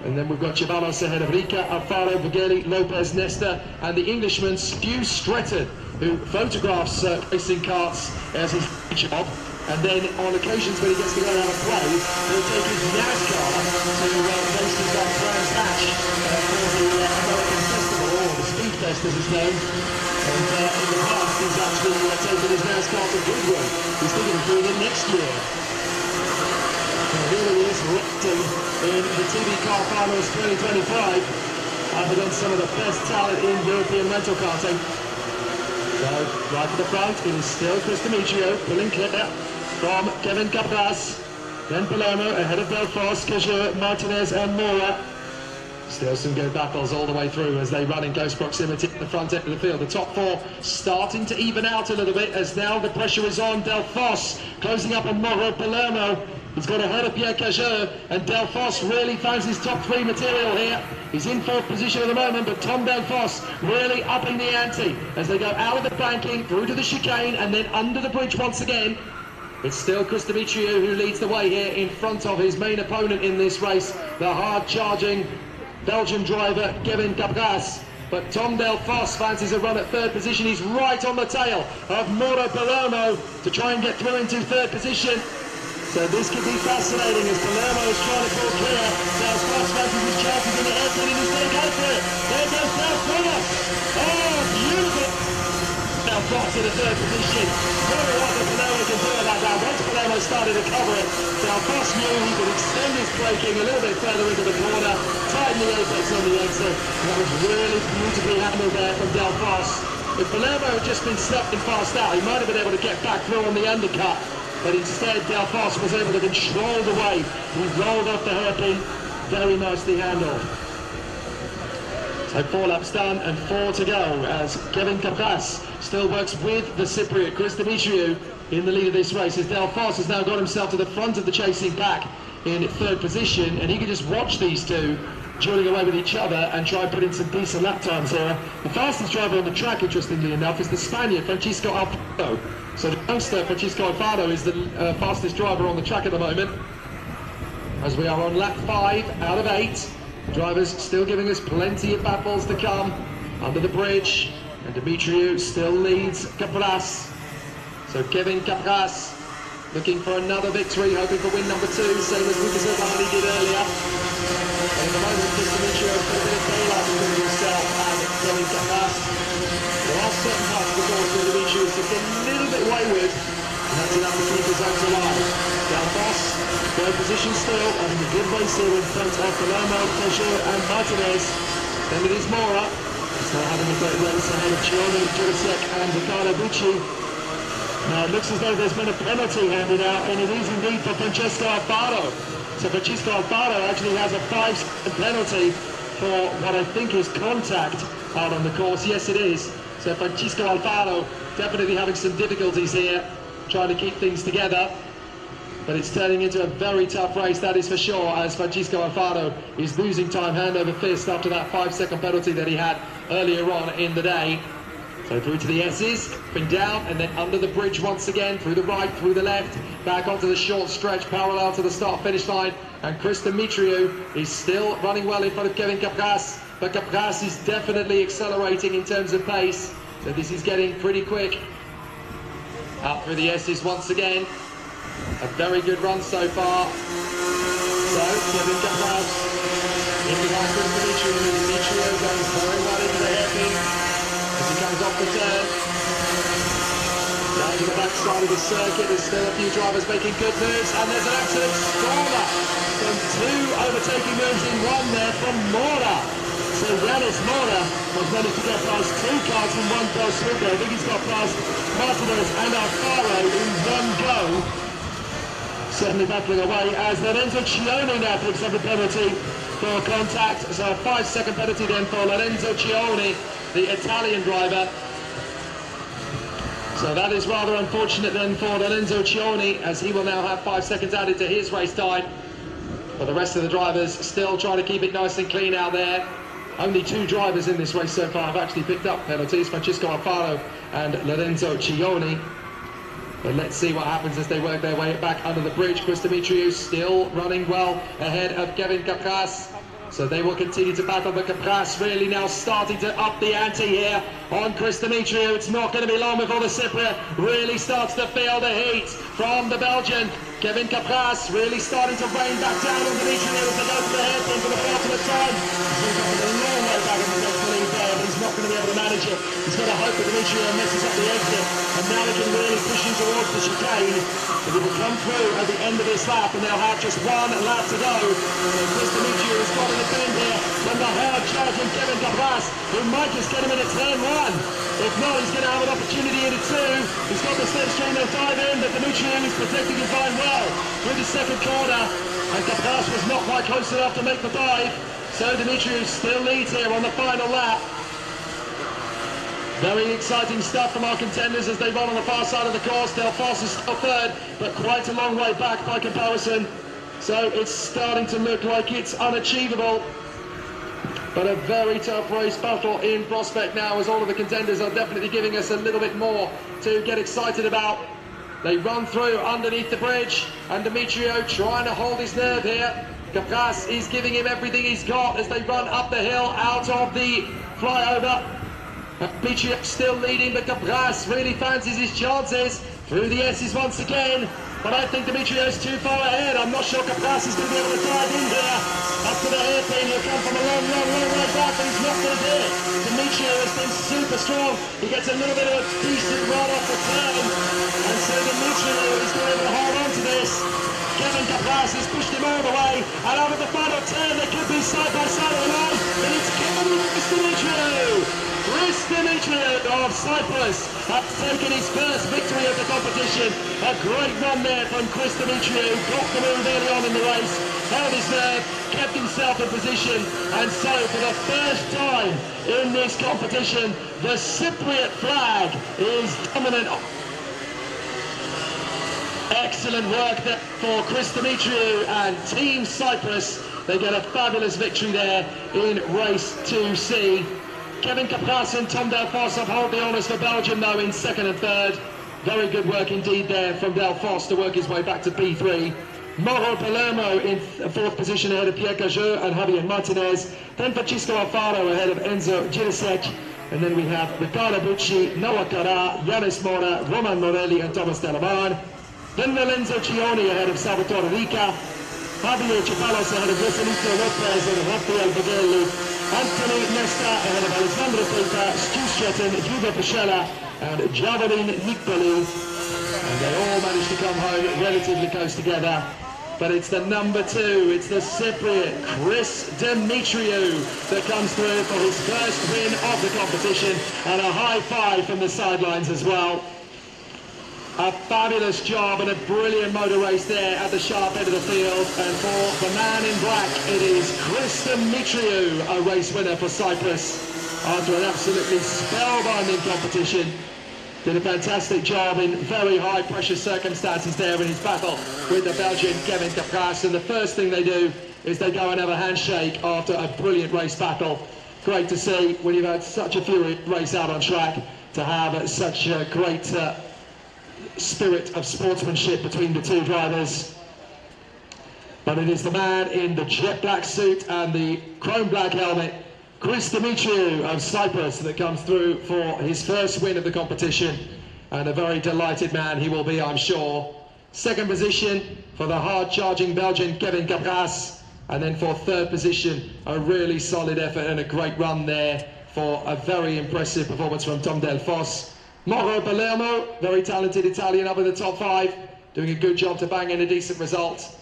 And then we've got Ceballos ahead of Ricca, Alfaro, Bughelli, Lopez, Nesta, and the Englishman Stu Stretton, who photographs racing karts as his job. And then on occasions when he gets to go out and play, he'll take his NASCAR to race his Brands Hatch for the American Festival, or the Speed Fest as it's known. And in the past he's actually taken his NASCAR to Goodwood. He's thinking of doing it next year. And here he is racing in the TV Car Finals 2025 up against some of the best talent in European rental karting. So, right at the front, it is still Chris Dimitriou pulling clear from Kevin Capras. Then Palermo ahead of Delfos, Peugeot, Martinez and Mora. Still some good battles all the way through as they run in close proximity at the front end of the field. The top four starting to even out a little bit as now the pressure is on Delfos, closing up on Mora. Palermo, he's got ahead of Pierre Cageux, and Delfos really finds his top 3 material here. He's in 4th position at the moment, but Tom Delfos really upping the ante as they go out of the banking, through to the chicane, and then under the bridge once again. It's still Chris Dimitriou who leads the way here in front of his main opponent in this race, the hard-charging Belgian driver Kevin Capras. But Tom Delfos fancies a run at 3rd position. He's right on the tail of Mauro Palermo to try and get through into 3rd position. So this could be fascinating as Palermo is trying to pull clear. Delfos fancies his chances in the airport and he's going to go for it. There goes Delfos. Oh, beautiful. Delfos in the 3rd position. Very what the Palermo can do about that. Once Palermo started to cover it, Delfos knew he could extend his braking a little bit further into the corner, tighten the apex on the exit. That was really beautifully handled there from Delfos. If Palermo had just been stepping fast out, he might have been able to get back through on the undercut. But instead, Delfos was able to control the weight. He rolled off the hairpin, very nicely handled. So 4 laps done and 4 to go as Kevin Capras still works with the Cypriot Chris Dimitriou in the lead of this race. As Delfos has now got himself to the front of the chasing pack in 3rd position, and he can just watch these two dueling away with each other and try and put in some decent lap times here. The fastest driver on the track, interestingly enough, is the Spaniard Francisco Alfaro. So the youngster Francisco Alfaro is the fastest driver on the track at the moment. As we are on lap 5 out of 8. Drivers still giving us plenty of battles to come under the bridge. And Dimitriou still leads Capras. So Kevin Capras looking for another victory, hoping for win number 2, same as Lucas O'Malley did earlier. And at the moment, Chris Dimitriou has put a bit of daylight between himself and Kevin Capras. There are certain parts of the course where Dimitriou is just a little bit wayward, and that's enough to keep his hopes alive. Delfos position still, having a good race here in front of Palermo, Peugeot and Martinez. Then it is Mora. He's now having a great race ahead of Cioni, Jurasek and Riccardo Bucci. Now it looks as though there's been a penalty handed out, and it is indeed for Francesco Alfaro. So Francesco Alfaro actually has a 5-second penalty for what I think is contact out on the course. Yes, it is. So Francesco Alfaro definitely having some difficulties here, trying to keep things together. But it's turning into a very tough race, that is for sure, as Francesco Alfaro is losing time hand over fist after that 5-second penalty that he had earlier on in the day. So through to the S's, been down and then under the bridge once again, through the right, through the left, back onto the short stretch parallel to the start-finish line. And Chris Dimitriou is still running well in front of Kevin Capras, but Capras is definitely accelerating in terms of pace. So this is getting pretty quick. Out through the S's once again. A very good run so far. So Kevin Capras into that Chris Dimitriou. Dimitriou going very well into the hairpin as he comes off the turn. Down to the backside of the circuit, there's still a few drivers making good moves, and there's an absolute stormer from 2 overtaking moves in 1 there from Mora. So Yanis Mora has managed to get past 2 cars in 1 go swoop there. I think he's got past Martinez and Alfaro in 1 go. Certainly battling away as Lorenzo Cioni now picks up a penalty for contact. So a 5-second penalty then for Lorenzo Cioni, the Italian driver. So that is rather unfortunate then for Lorenzo Cioni, as he will now have 5 seconds added to his race time. But the rest of the drivers still trying to keep it nice and clean out there. Only 2 drivers in this race so far have actually picked up penalties, Francesco Alfaro and Lorenzo Cioni. But let's see what happens as they work their way back under the bridge. Chris Dimitriou still running well ahead of Kevin Capras. So they will continue to battle, but Capras really now starting to up the ante here on Chris Dimitriou. It's not going to be long before the Cypriot really starts to feel the heat from the Belgian. Kevin Capras really starting to rain back down on Dimitriou as they go to the hairpin for the ultimate time. He's got a long way back in the next lead there, but he's not going to be able to manage it. He's got to hope that Dimitriou messes up the exit, and now he can really push him towards the chicane. But he will come through at the end of this lap, and they'll have just 1 lap to go. And Chris Dimitriou has got in the bend here from the hard charging Kevin Capras, who might just get him in a turn 1. If not, he's going to have an opportunity into 2. He's got the slipstream, they'll dive in, but Dimitriou is protecting his line well through the second corner, and Capras was not quite close enough to make the dive. So Dimitriou still leads here on the final lap. Very exciting stuff from our contenders as they run on the far side of the course. Delphos is still 3rd, but quite a long way back by comparison. So it's starting to look like it's unachievable. But a very tough race battle in prospect now, as all of the contenders are definitely giving us a little bit more to get excited about. They run through underneath the bridge, and Dimitriou trying to hold his nerve here. Capras is giving him everything he's got as they run up the hill out of the flyover. Dimitriou still leading, but Capras really fancies his chances through the S's once again. But I think Dimitriou is too far ahead. I'm not sure Capras is going to be able to dive in here. Up to the hairpin, he'll come from a long way back, but he's not going to do it. Dimitriou has been super strong. He gets a little bit of a decent run off the turn. And so Dimitriou is going to be able to hold on to this. Kevin Capras has pushed him all the way. And out of the final turn, they could be side by side on the line. But it's Dimitriou. Chris Dimitriou of Cyprus has taken his first victory of the competition. A great run there from Chris Dimitriou. Got the move early on in the race, held his nerve, kept himself in position, and so for the first time in this competition, the Cypriot flag is dominant. Excellent work there for Chris Dimitriou and Team Cyprus. They get a fabulous victory there in race 2C. Kevin Capras and Tom Delphos uphold the honours for Belgium though in 2nd and 3rd. Very good work indeed there from Delphos to work his way back to P3. Mauro Palermo in 4th position ahead of Pierre Cajot and Javier Martinez. Then Francisco Alfaro ahead of Enzo Girasek. And then we have Riccardo Bucci, Noah Cara, Yanis Mora, Roman Morelli and Thomas Delavan. Then Lorenzo Cioni ahead of Salvatore Rica. Javier Ceballos ahead of Rosalito Lopez and Rafael Vigelli. Anthony Nesta ahead of Alessandro Peita, Stu Stretton, Hugo Piscella and Javelin Nicoli. And they all managed to come home relatively close together. but it's the number 2, it's the Cypriot, Chris Demetriou, that comes through for his first win of the competition, and a high five from the sidelines as well. A fabulous job and a brilliant motor race there at the sharp end of the field. And for the man in black, it is Chris Demetriou, a race winner for Cyprus after an absolutely spellbinding competition. Did a fantastic job in very high pressure circumstances there in his battle with the Belgian Kevin Capras. And the first thing they do is they go and have a handshake after a brilliant race battle. Great to see when you've had such a furious race out on track to have such a great spirit of sportsmanship between the two drivers. But it is the man in the jet black suit and the chrome black helmet, Chris Demetriou of Cyprus, that comes through for his first win of the competition, and a very delighted man he will be, I'm sure. Second position for the hard-charging Belgian Kevin Capras, and then for third position, a really solid effort and a great run there for a very impressive performance from Tom Del Fos. Mauro Palermo, very talented Italian, up in the top 5, doing a good job to bang in a decent result.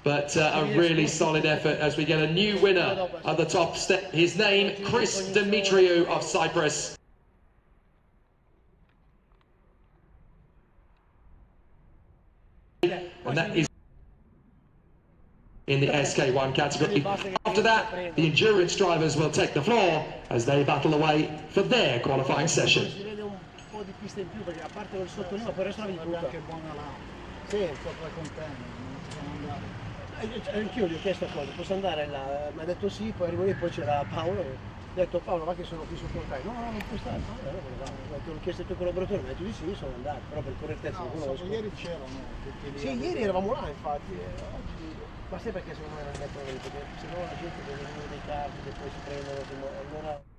But a really solid effort as we get a new winner at the top step. His name, Chris Demetriou of Cyprus. And that is in the SK1 category. After that, the endurance drivers will take the floor as they battle away for their qualifying session. Di pista in più perché a parte quel sottolineo per il resto la vinta anche buona là. Sì, sopra con te, non possiamo andare. Anch'io gli ho chiesto cosa, posso andare là? Mi ha detto sì, poi arrivo lì, poi c'era Paolo, ho detto Paolo va che sono qui sotto il te. No, non puoi stare, ho chiesto ai tuoi collaboratori, mi ha detto di sì, sono andato, però per correttezza non conosco. Ieri c'erano. Sì, ieri eravamo là infatti, oggi, ma sai perché secondo me non mettono lì, perché se no la gente deve venire dei carti che poi si prendono, allora...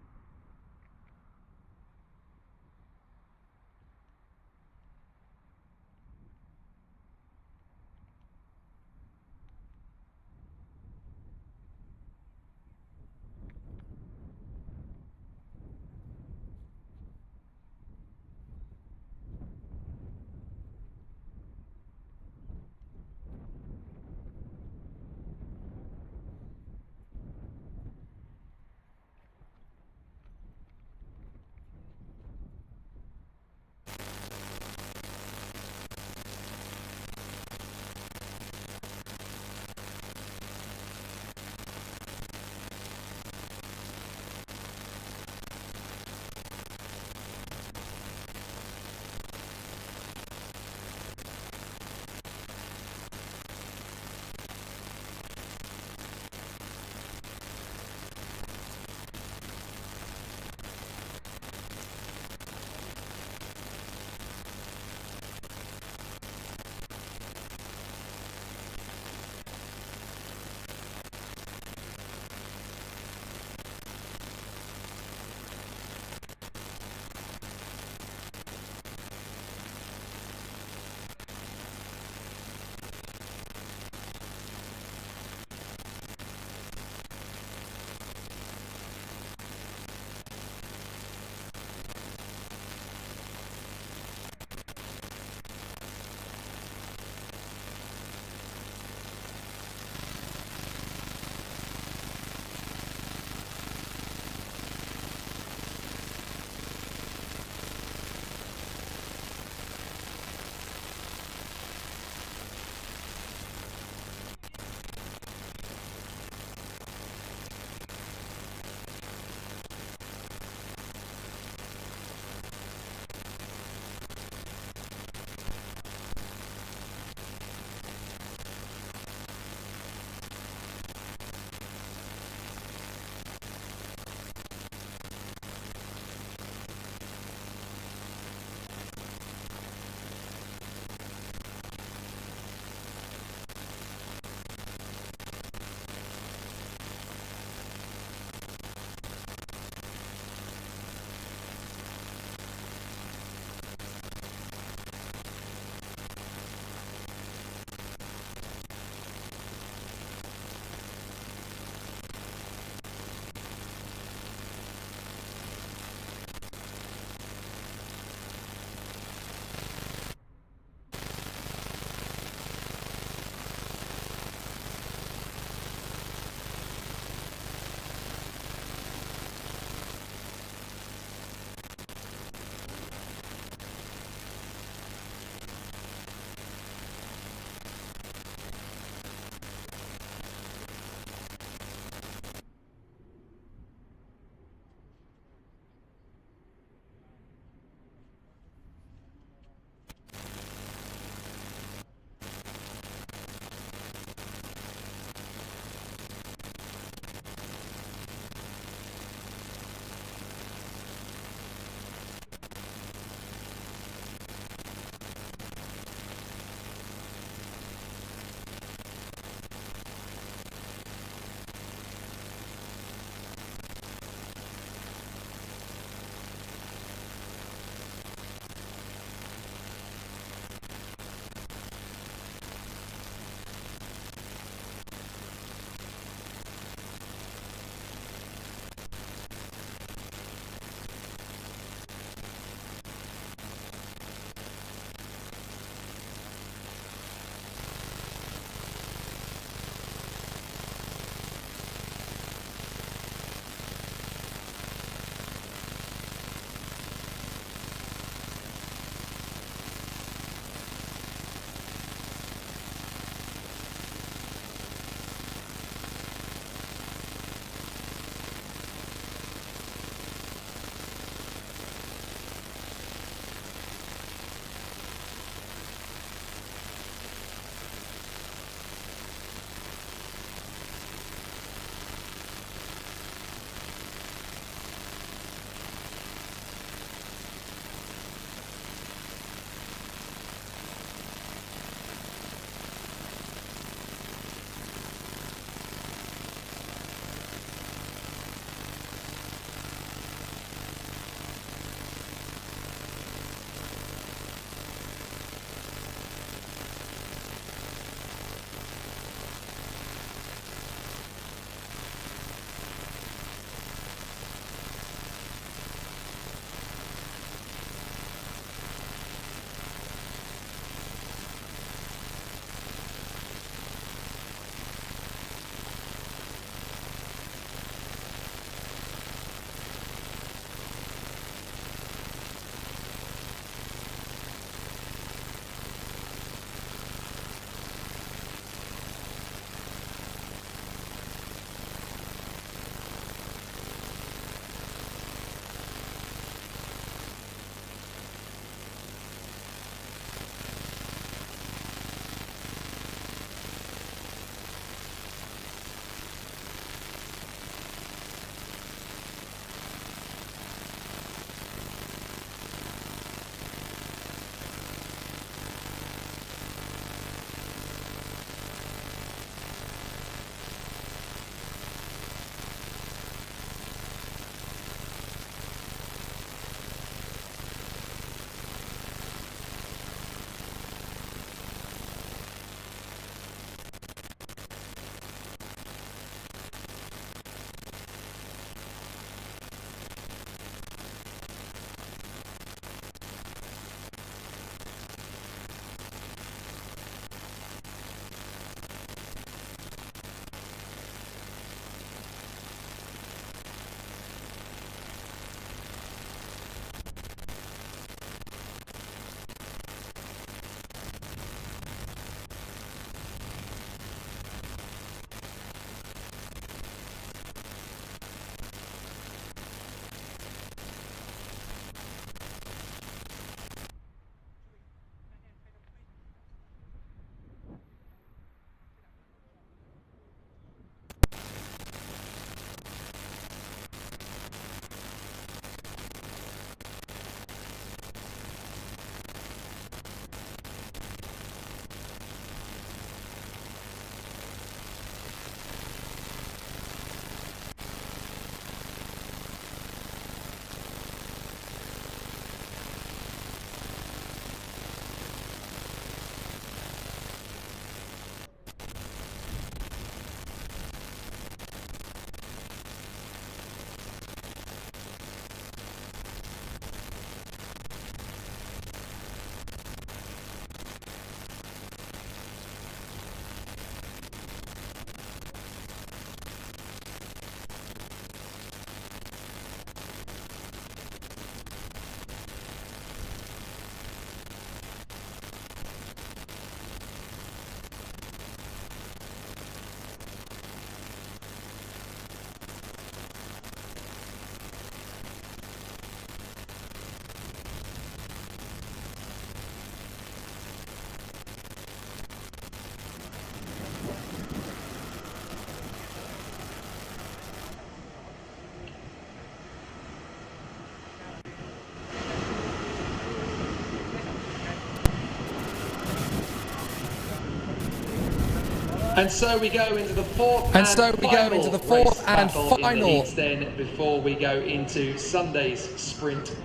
And so we go into the fourth And so we go into the fourth and final. leads then before we go into Sunday's sprint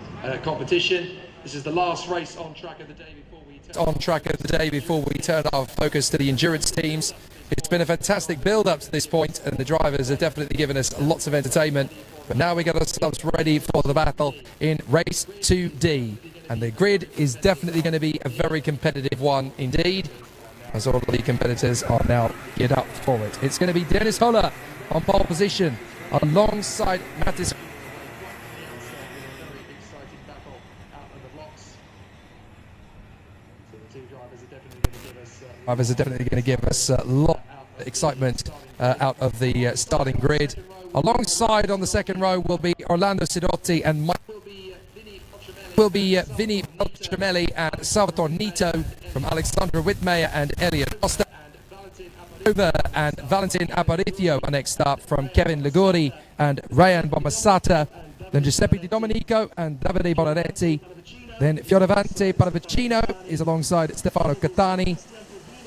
competition. This is the last race on track of the day before we turn our focus to the endurance teams. It's been a fantastic build-up to this point, and the drivers have definitely given us lots of entertainment. But now we get ourselves ready for the battle in race 2D. And the grid is definitely going to be a very competitive one indeed, as all of the competitors are now geared up for it. It's going to be Dennis Holler on pole position alongside Mattis. Drivers are definitely going to give us a lot of excitement out of the starting grid. Alongside on the second row will be Orlando Sidotti and Mike. Will be Vinny Beltramelli and Salvatore Nito from Alexandra Whitmire and Elliot Costa. And Valentin Aparicio are next up from Kevin Liguri and Ryan Bombasata. Then Giuseppe Di Domenico and Davide Bonaretti. Then Fioravante Paravicino is alongside Stefano Catani.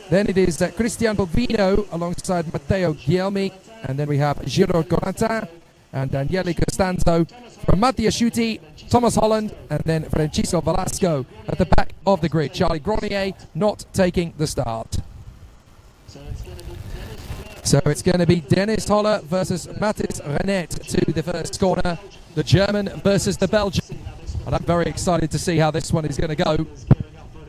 Then it is Cristian Bovino alongside Matteo Guilmi. And then we have Giro Corentin and Daniele Costanzo from Mattia Sciuti, Thomas Holland, and then Francisco Velasco at the back of the grid. Charlie Grenier not taking the start. So it's going to be Dennis Holler versus Mathis Renet to the first corner. The German versus the Belgian. And I'm very excited to see how this one is going to go.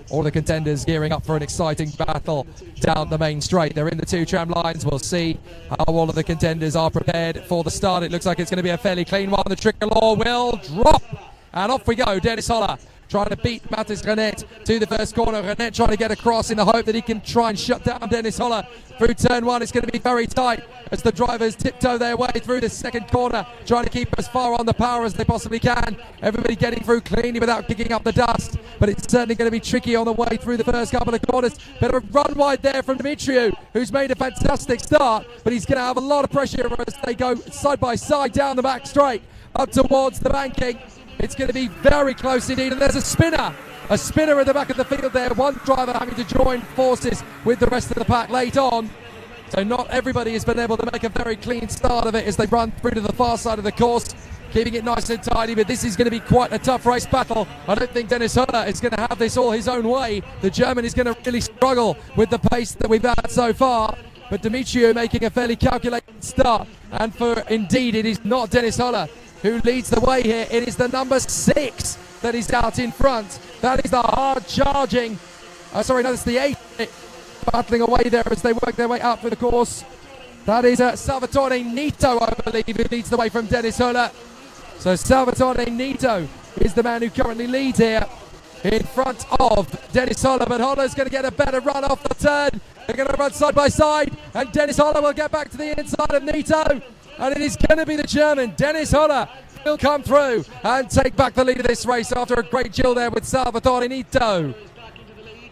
All the contenders gearing up for an exciting battle down the main straight. They're in the two tram lines. We'll see how all of the contenders are prepared for the start. It looks like it's going to be a fairly clean one. The tricolor will drop. And off we go. Dennis Holler trying to beat Mathis Renet to the first corner. Renet trying to get across in the hope that he can try and shut down Dennis Holler through turn one. It's going to be very tight as the drivers tiptoe their way through the second corner, trying to keep as far on the power as they possibly can. Everybody getting through cleanly without kicking up the dust, but it's certainly going to be tricky on the way through the first couple of corners. Bit of a run wide there from Dimitriou, who's made a fantastic start, but he's going to have a lot of pressure as they go side by side down the back straight up towards the banking. It's going to be very close indeed, and there's a spinner at the back of the field there. One driver having to join forces with the rest of the pack late on. So not everybody has been able to make a very clean start of it as they run through to the far side of the course, keeping it nice and tidy. But this is going to be quite a tough race battle. I don't think Dennis Holler is going to have this all his own way. The German is going to really struggle with the pace that we've had so far. But Dimitriou making a fairly calculated start. And for indeed, it is not Dennis Holler who leads the way here. It is the number 6 that is out in front. That is the hard charging. That's the 8. Battling away there as they work their way out for the course. That is Salvatore Nito, I believe, who leads the way from Dennis Holler. So Salvatore Nito is the man who currently leads here in front of Dennis Holler. But Holler's going to get a better run off the turn. They're going to run side by side. And Dennis Holler will get back to the inside of Nito. And it is going to be the German, Dennis Holler, will come through and take back the lead of this race after a great duel there with Salvatore Nito.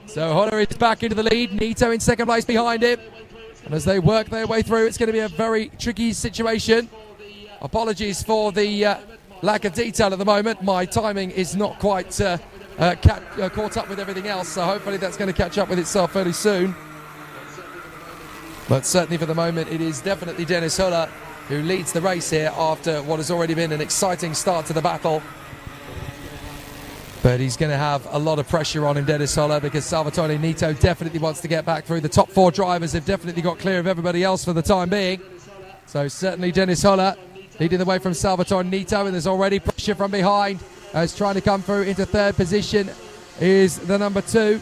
So Holler is back into the lead, Nito in second place behind him. And as they work their way through, it's going to be a very tricky situation. Apologies for the lack of detail at the moment. My timing is not quite caught up with everything else, so hopefully that's going to catch up with itself fairly soon. But certainly for the moment, it is definitely Dennis Holler who leads the race here after what has already been an exciting start to the battle. But he's going to have a lot of pressure on him, Dennis Holler, because Salvatore Nito definitely wants to get back through. The top 4 drivers have definitely got clear of everybody else for the time being. So certainly Dennis Holler leading the way from Salvatore Nito, and there's already pressure from behind as trying to come through into third position is the number 2.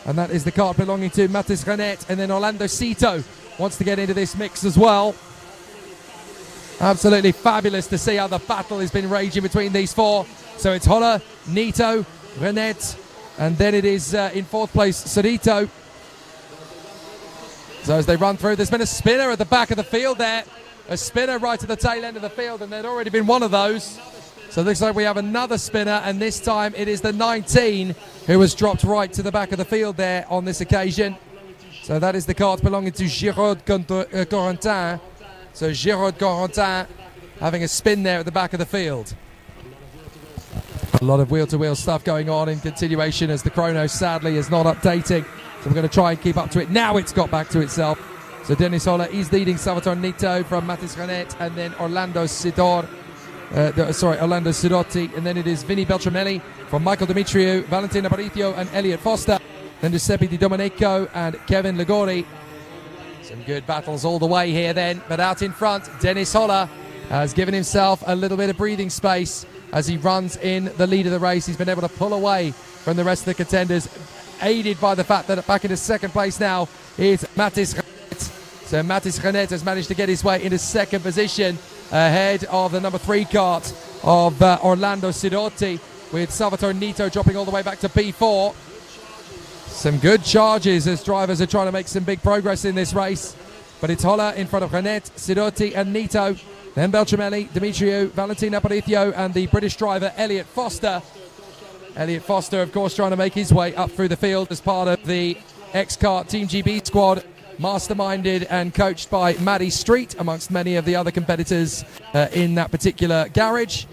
And that is the kart belonging to Mathis Renet. And then Orlando Cito wants to get into this mix as well. Absolutely fabulous to see how the battle has been raging between these 4. So it's Holler, Nito, Renet, and then it is in 4th place, Cerrito. So as they run through, there's been a spinner at the back of the field there. A spinner right at the tail end of the field, and there'd already been one of those. So it looks like we have another spinner, and this time it is the 19 who has dropped right to the back of the field there on this occasion. So that is the kart belonging to Giro Corentin. So Giro Corentin having a spin there at the back of the field. A lot of wheel-to-wheel stuff going on in continuation as the chrono sadly is not updating. So we're going to try and keep up to it. Now it's got back to itself. So Dennis Holler is leading Salvatore Nito from Matis Renet, and then Orlando Sidotti, and then it is Vinny Beltramelli from Michael Demetriou, Valentin Aparicio and Elliot Foster, then Giuseppe Di Domenico and Kevin Ligori. Some good battles all the way here then, but out in front, Dennis Holler has given himself a little bit of breathing space as he runs in the lead of the race. He's been able to pull away from the rest of the contenders, aided by the fact that back into second place now is Matis Renet. So Matis Renet has managed to get his way into second position ahead of the number 3 kart of Orlando Sidotti, with Salvatore Nito dropping all the way back to P4. Some good charges as drivers are trying to make some big progress in this race, but it's Holler in front of Renet, Sidotti and Nito, then Beltramelli, Demetriou, Valentin Aparicio and the British driver Elliot Foster. Elliot Foster, of course, trying to make his way up through the field as part of the X-Kart Team GB squad, masterminded and coached by Maddie Street, amongst many of the other competitors in that particular garage.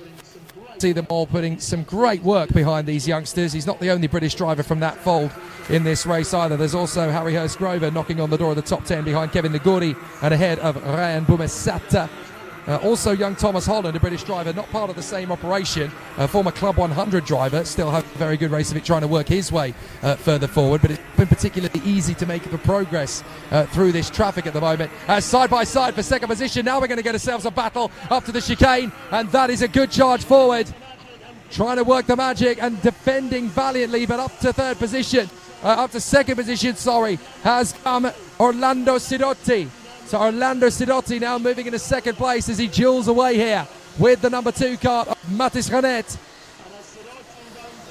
See them all putting some great work behind these youngsters. He's not the only British driver from that fold in this race either. There's also Harry Hurst-Grover knocking on the door of the top 10 behind Kevin Liguri and ahead of Ryan Bumesata. Also young Thomas Holland, a British driver, not part of the same operation, a former Club 100 driver, still has a very good race of it, trying to work his way further forward, but it's been particularly easy to make the progress through this traffic at the moment. Side by side for second position. Now we're going to get ourselves a battle up to the chicane, and that is a good charge forward, trying to work the magic and defending valiantly, but up to third position, up to second position, sorry, has come Orlando Sidotti. So Orlando Sidotti now moving into second place as he duels away here with the number 2 kart of Matis Renet.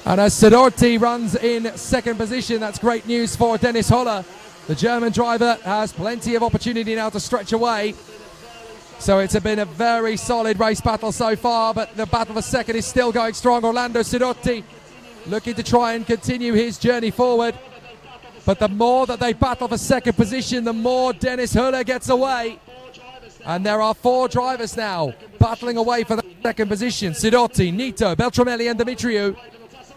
And as Sidotti runs in second position, that's great news for Dennis Holler. The German driver has plenty of opportunity now to stretch away. So it's been a very solid race battle so far, but the battle for second is still going strong. Orlando Sidotti looking to try and continue his journey forward. But the more that they battle for second position, the more Dennis Holler gets away. And there are 4 drivers now battling away for the second position. Sidotti, Nito, Beltramelli and Demetriou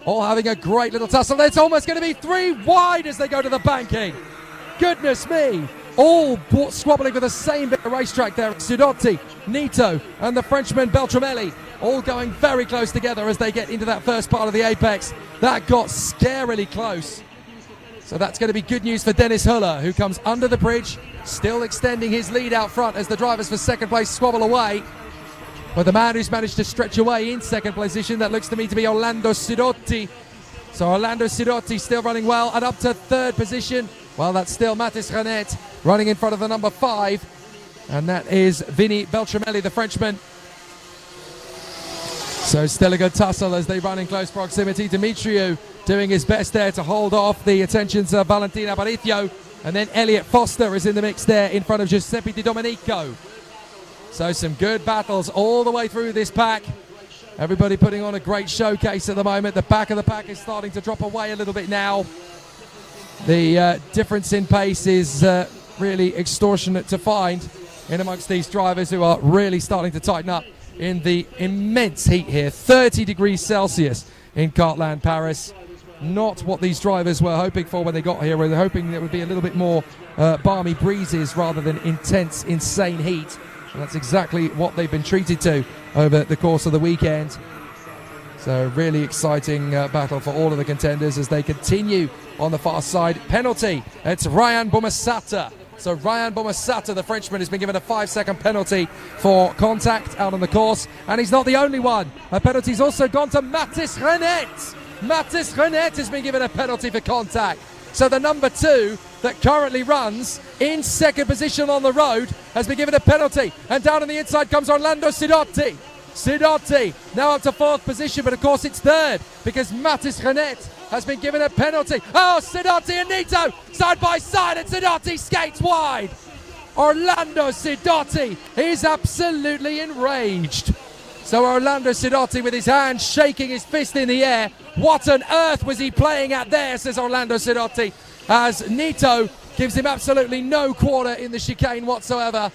all having a great little tussle. It's almost going to be 3 wide as they go to the banking. Goodness me. All squabbling for the same bit of racetrack there. Sidotti, Nito and the Frenchman Beltramelli all going very close together as they get into that first part of the apex. That got scarily close. So that's going to be good news for Dennis Holler, who comes under the bridge, still extending his lead out front as the drivers for second place squabble away. But the man who's managed to stretch away in second position, that looks to me to be Orlando Sidotti. So Orlando Sidotti still running well, and up to third position, well, that's still Matis Renet running in front of the number 5, and that is Vinny Beltramelli, the Frenchman. So still a good tussle as they run in close proximity. Demetriou doing his best there to hold off the attentions of Valentin Aparicio, and then Elliot Foster is in the mix there in front of Giuseppe Di Domenico. So some good battles all the way through this pack. Everybody putting on a great showcase at the moment. The back of the pack is starting to drop away a little bit now. The difference in pace is really extortionate to find in amongst these drivers, who are really starting to tighten up in the immense heat here. 30 degrees Celsius in Kartland Paris. Not what these drivers were hoping for when they got here. They were hoping there would be a little bit more balmy breezes rather than intense, insane heat. And that's exactly what they've been treated to over the course of the weekend. So really exciting battle for all of the contenders as they continue on the far side. Penalty, it's Ryan Bumesata. So Ryan Bumesata, the Frenchman, has been given a 5-second penalty for contact out on the course. And he's not the only one. A penalty's also gone to Matis Renet. Matis Renet has been given a penalty for contact. So the number 2 that currently runs in second position on the road has been given a penalty. And down on the inside comes Orlando Sidotti. Sidotti now up to 4th position, but of course it's 3rd because Matis Renet has been given a penalty. Oh, Sidotti and Nito side by side, and Sidotti skates wide. Orlando Sidotti is absolutely enraged. So Orlando Sidotti with his hands shaking, his fist in the air. What on earth was he playing at there, says Orlando Sidotti, as Nito gives him absolutely no quarter in the chicane whatsoever.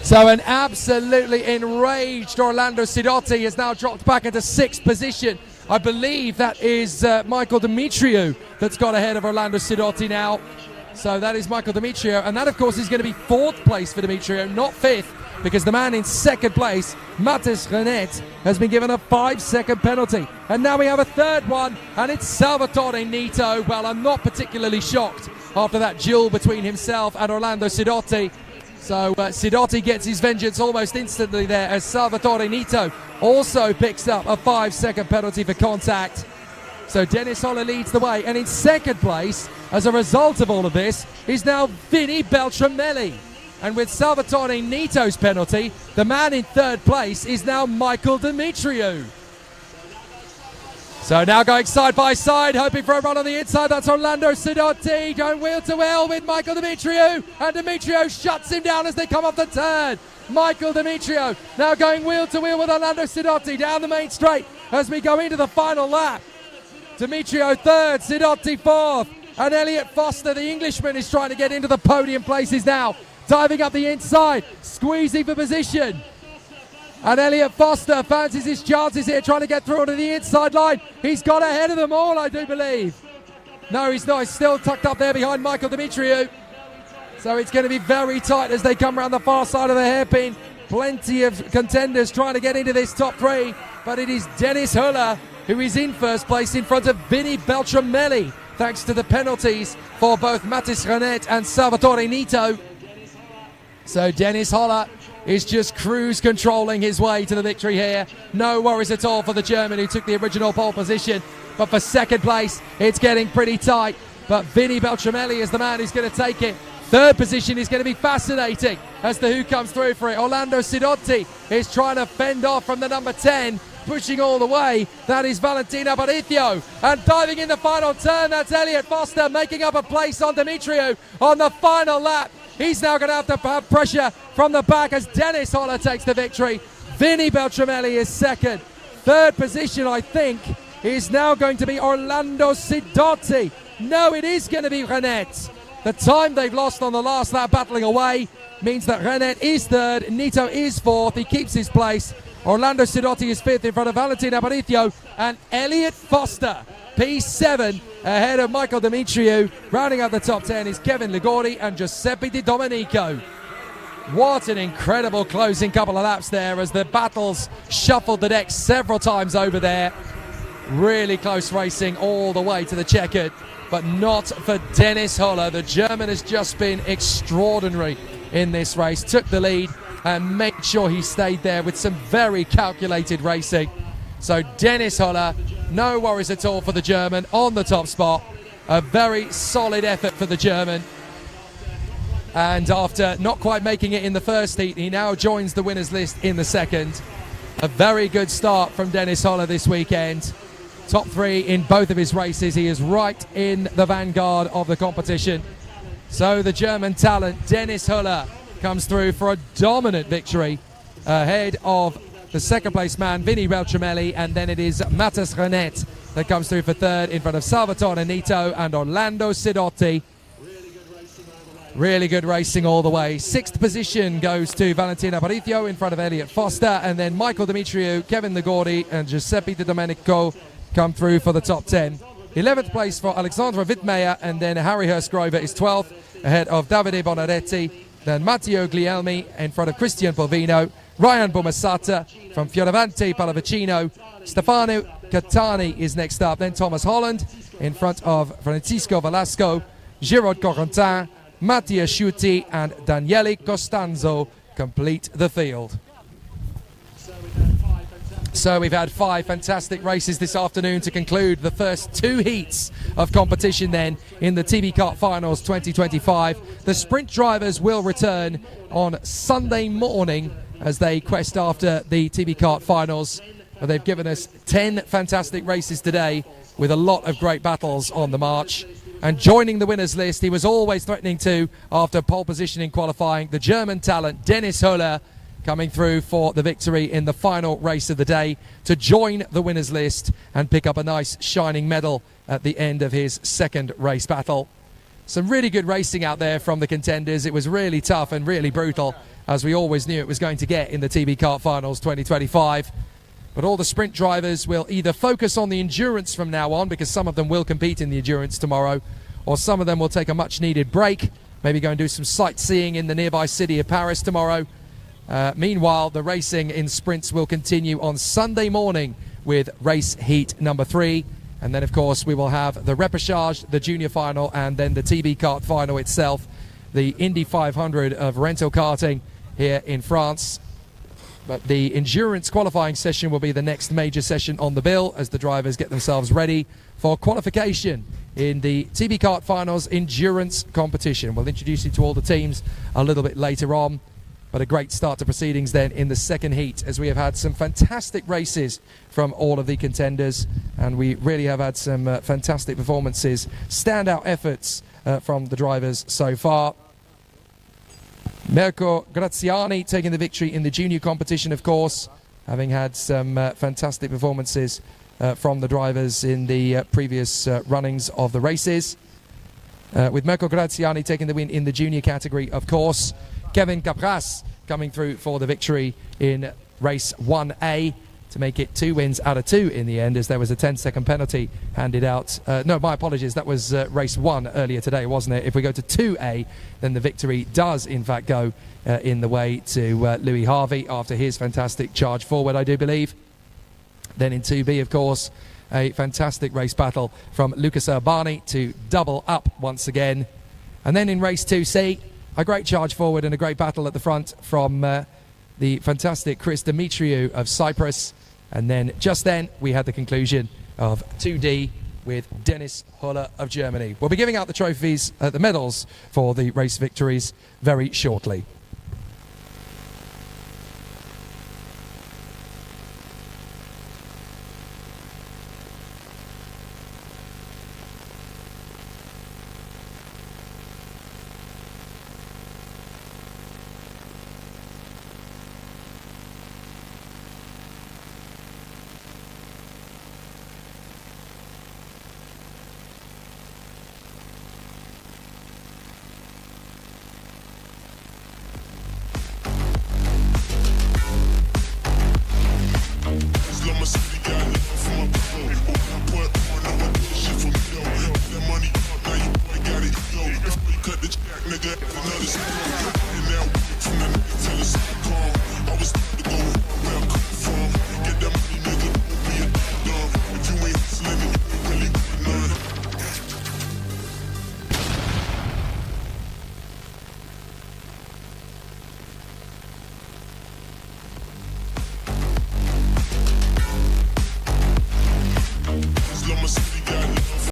So an absolutely enraged Orlando Sidotti has now dropped back into 6th position. I believe that is Michael Demetriou that's got ahead of Orlando Sidotti now. So that is Michael Demetrio, and that of course is going to be 4th place for Demetrio, not 5th, because the man in 2nd place, Mathis Renet, has been given a 5-second penalty. And now we have a 3rd one, and it's Salvatore Nito. Well, I'm not particularly shocked after that duel between himself and Orlando Sidotti. So Sidotti gets his vengeance almost instantly there, as Salvatore Nito also picks up a 5-second penalty for contact. So Dennis Holler leads the way, and in 2nd place, as a result of all of this, is now Vinny Beltramelli. And with Salvatore Nito's penalty, the man in 3rd place is now Michael Demetriou. So now going side by side, hoping for a run on the inside. That's Orlando Sidotti going wheel to wheel with Michael Demetriou. And Demetriou shuts him down as they come off the turn. Michael Demetriou now going wheel to wheel with Orlando Sidotti down the main straight as we go into the final lap. Demetriou 3rd, Sidotti 4th. And Elliot Foster, the Englishman, is trying to get into the podium places now. Diving up the inside, squeezing for position. And Elliot Foster fancies his chances here, trying to get through onto the inside line. He's got ahead of them all, I do believe. No, he's not. He's still tucked up there behind Michael Demetriou. So it's going to be very tight as they come around the far side of the hairpin. Plenty of contenders trying to get into this top 3. But it is Dennis Huller who is in 1st place in front of Vinny Beltramelli, thanks to the penalties for both Mathis Renet and Salvatore Nito. So Dennis Holler is just cruise controlling his way to the victory here. No worries at all for the German who took the original pole position. But for 2nd place, it's getting pretty tight. But Vinny Beltramelli is the man who's going to take it. 3rd position is going to be fascinating as the who comes through for it. Orlando Sidotti is trying to fend off from the number 10. Pushing all the way, that is Valentino Aparicio. And diving in the final turn, that's Elliot Foster making up a place on Demetriou on the final lap. He's now going to have pressure from the back as Dennis Holler takes the victory. Vinny Beltramelli is 2nd. 3rd position, I think, is now going to be Orlando Sidotti. No, it is going to be Renet. The time they've lost on the last lap battling away means that Renet is 3rd, Nito is 4th, he keeps his place. Orlando Sidotti is 5th in front of Valentino Aparicio, and Elliot Foster, P7, ahead of Michael Demetriou. Rounding out the top 10 is Kevin Ligori and Giuseppe Di Domenico. What an incredible closing couple of laps there as the battles shuffled the deck several times over there. Really close racing all the way to the checkered, but not for Dennis Holler. The German has just been extraordinary in this race. Took the lead and made sure he stayed there with some very calculated racing. So Dennis Holler, no worries at all for the German on the top spot. A very solid effort for the German. And after not quite making it in the first heat, he now joins the winners list in the second. A very good start from Dennis Holler this weekend. Top 3 in both of his races. He is right in the vanguard of the competition. So the German talent, Dennis Holler, comes through for a dominant victory ahead of the 2nd place man, Vinny Beltramelli, and then it is Mathis Renet that comes through for 3rd in front of Salvatore Nito and Orlando Sidotti. Really good racing all the way. 6th position goes to Valentino Aparicio in front of Elliot Foster, and then Michael Demetriou, Kevin Ligori and Giuseppe Di Domenico come through for the top 10. 11th place for Alexandra Wittmeyer, and then Harry Hurst-Grover is 12th ahead of Davide Bonaretti. Then Matteo Glielmi in front of Christian Polvino, Ryan Bomasata from Fioravanti Pallavicino, Stefano Catani is next up, then Thomas Holland in front of Francisco Velasco, Giraud Corentin, Mattia Sciuti and Daniele Costanzo complete the field. So we've had 5 fantastic races this afternoon to conclude the first 2 heats of competition then in the TB Kart Finals 2025. The sprint drivers will return on Sunday morning as they quest after the TB Kart Finals. They've given us 10 fantastic races today with a lot of great battles on the march. And joining the winners list, he was always threatening to after pole position in qualifying, the German talent Dennis Holler, coming through for the victory in the final race of the day to join the winners list and pick up a nice shining medal at the end of his 2nd race battle. Some really good racing out there from the contenders. It was really tough and really brutal, as we always knew it was going to get in the TB Kart Finals 2025. But all the sprint drivers will either focus on the endurance from now on, because some of them will compete in the endurance tomorrow, or some of them will take a much needed break, maybe go and do some sightseeing in the nearby city of Paris tomorrow. Meanwhile, the racing in sprints will continue on Sunday morning with race heat number 3. And then, of course, we will have the repechage, the junior final, and then the TB kart final itself, the Indy 500 of rental karting here in France. But the endurance qualifying session will be the next major session on the bill as the drivers get themselves ready for qualification in the TB kart finals endurance competition. We'll introduce you to all the teams a little bit later on. But a great start to proceedings then in the second heat, as we have had some fantastic races from all of the contenders, and we really have had some fantastic performances, standout efforts from the drivers so far. Mirko Graziani taking the victory in the junior competition, of course, having had some fantastic performances from the drivers in the previous runnings of the races. With Mirko Graziani taking the win in the junior category, of course. Kevin Capras coming through for the victory in race 1A to make it 2 wins out of 2 in the end, as there was a 10-second penalty handed out. No, my apologies, that was race 1 earlier today, wasn't it? If we go to 2A, then the victory does in fact go in the way to Louis Harvey after his fantastic charge forward, I do believe. Then in 2B, of course, a fantastic race battle from Lucas Urbani to double up once again. And then in race 2C, a great charge forward and a great battle at the front from the fantastic Chris Dimitriou of Cyprus. And then just then we had the conclusion of 2D with Dennis Huller of Germany. We'll be giving out the trophies, the medals for the race victories very shortly.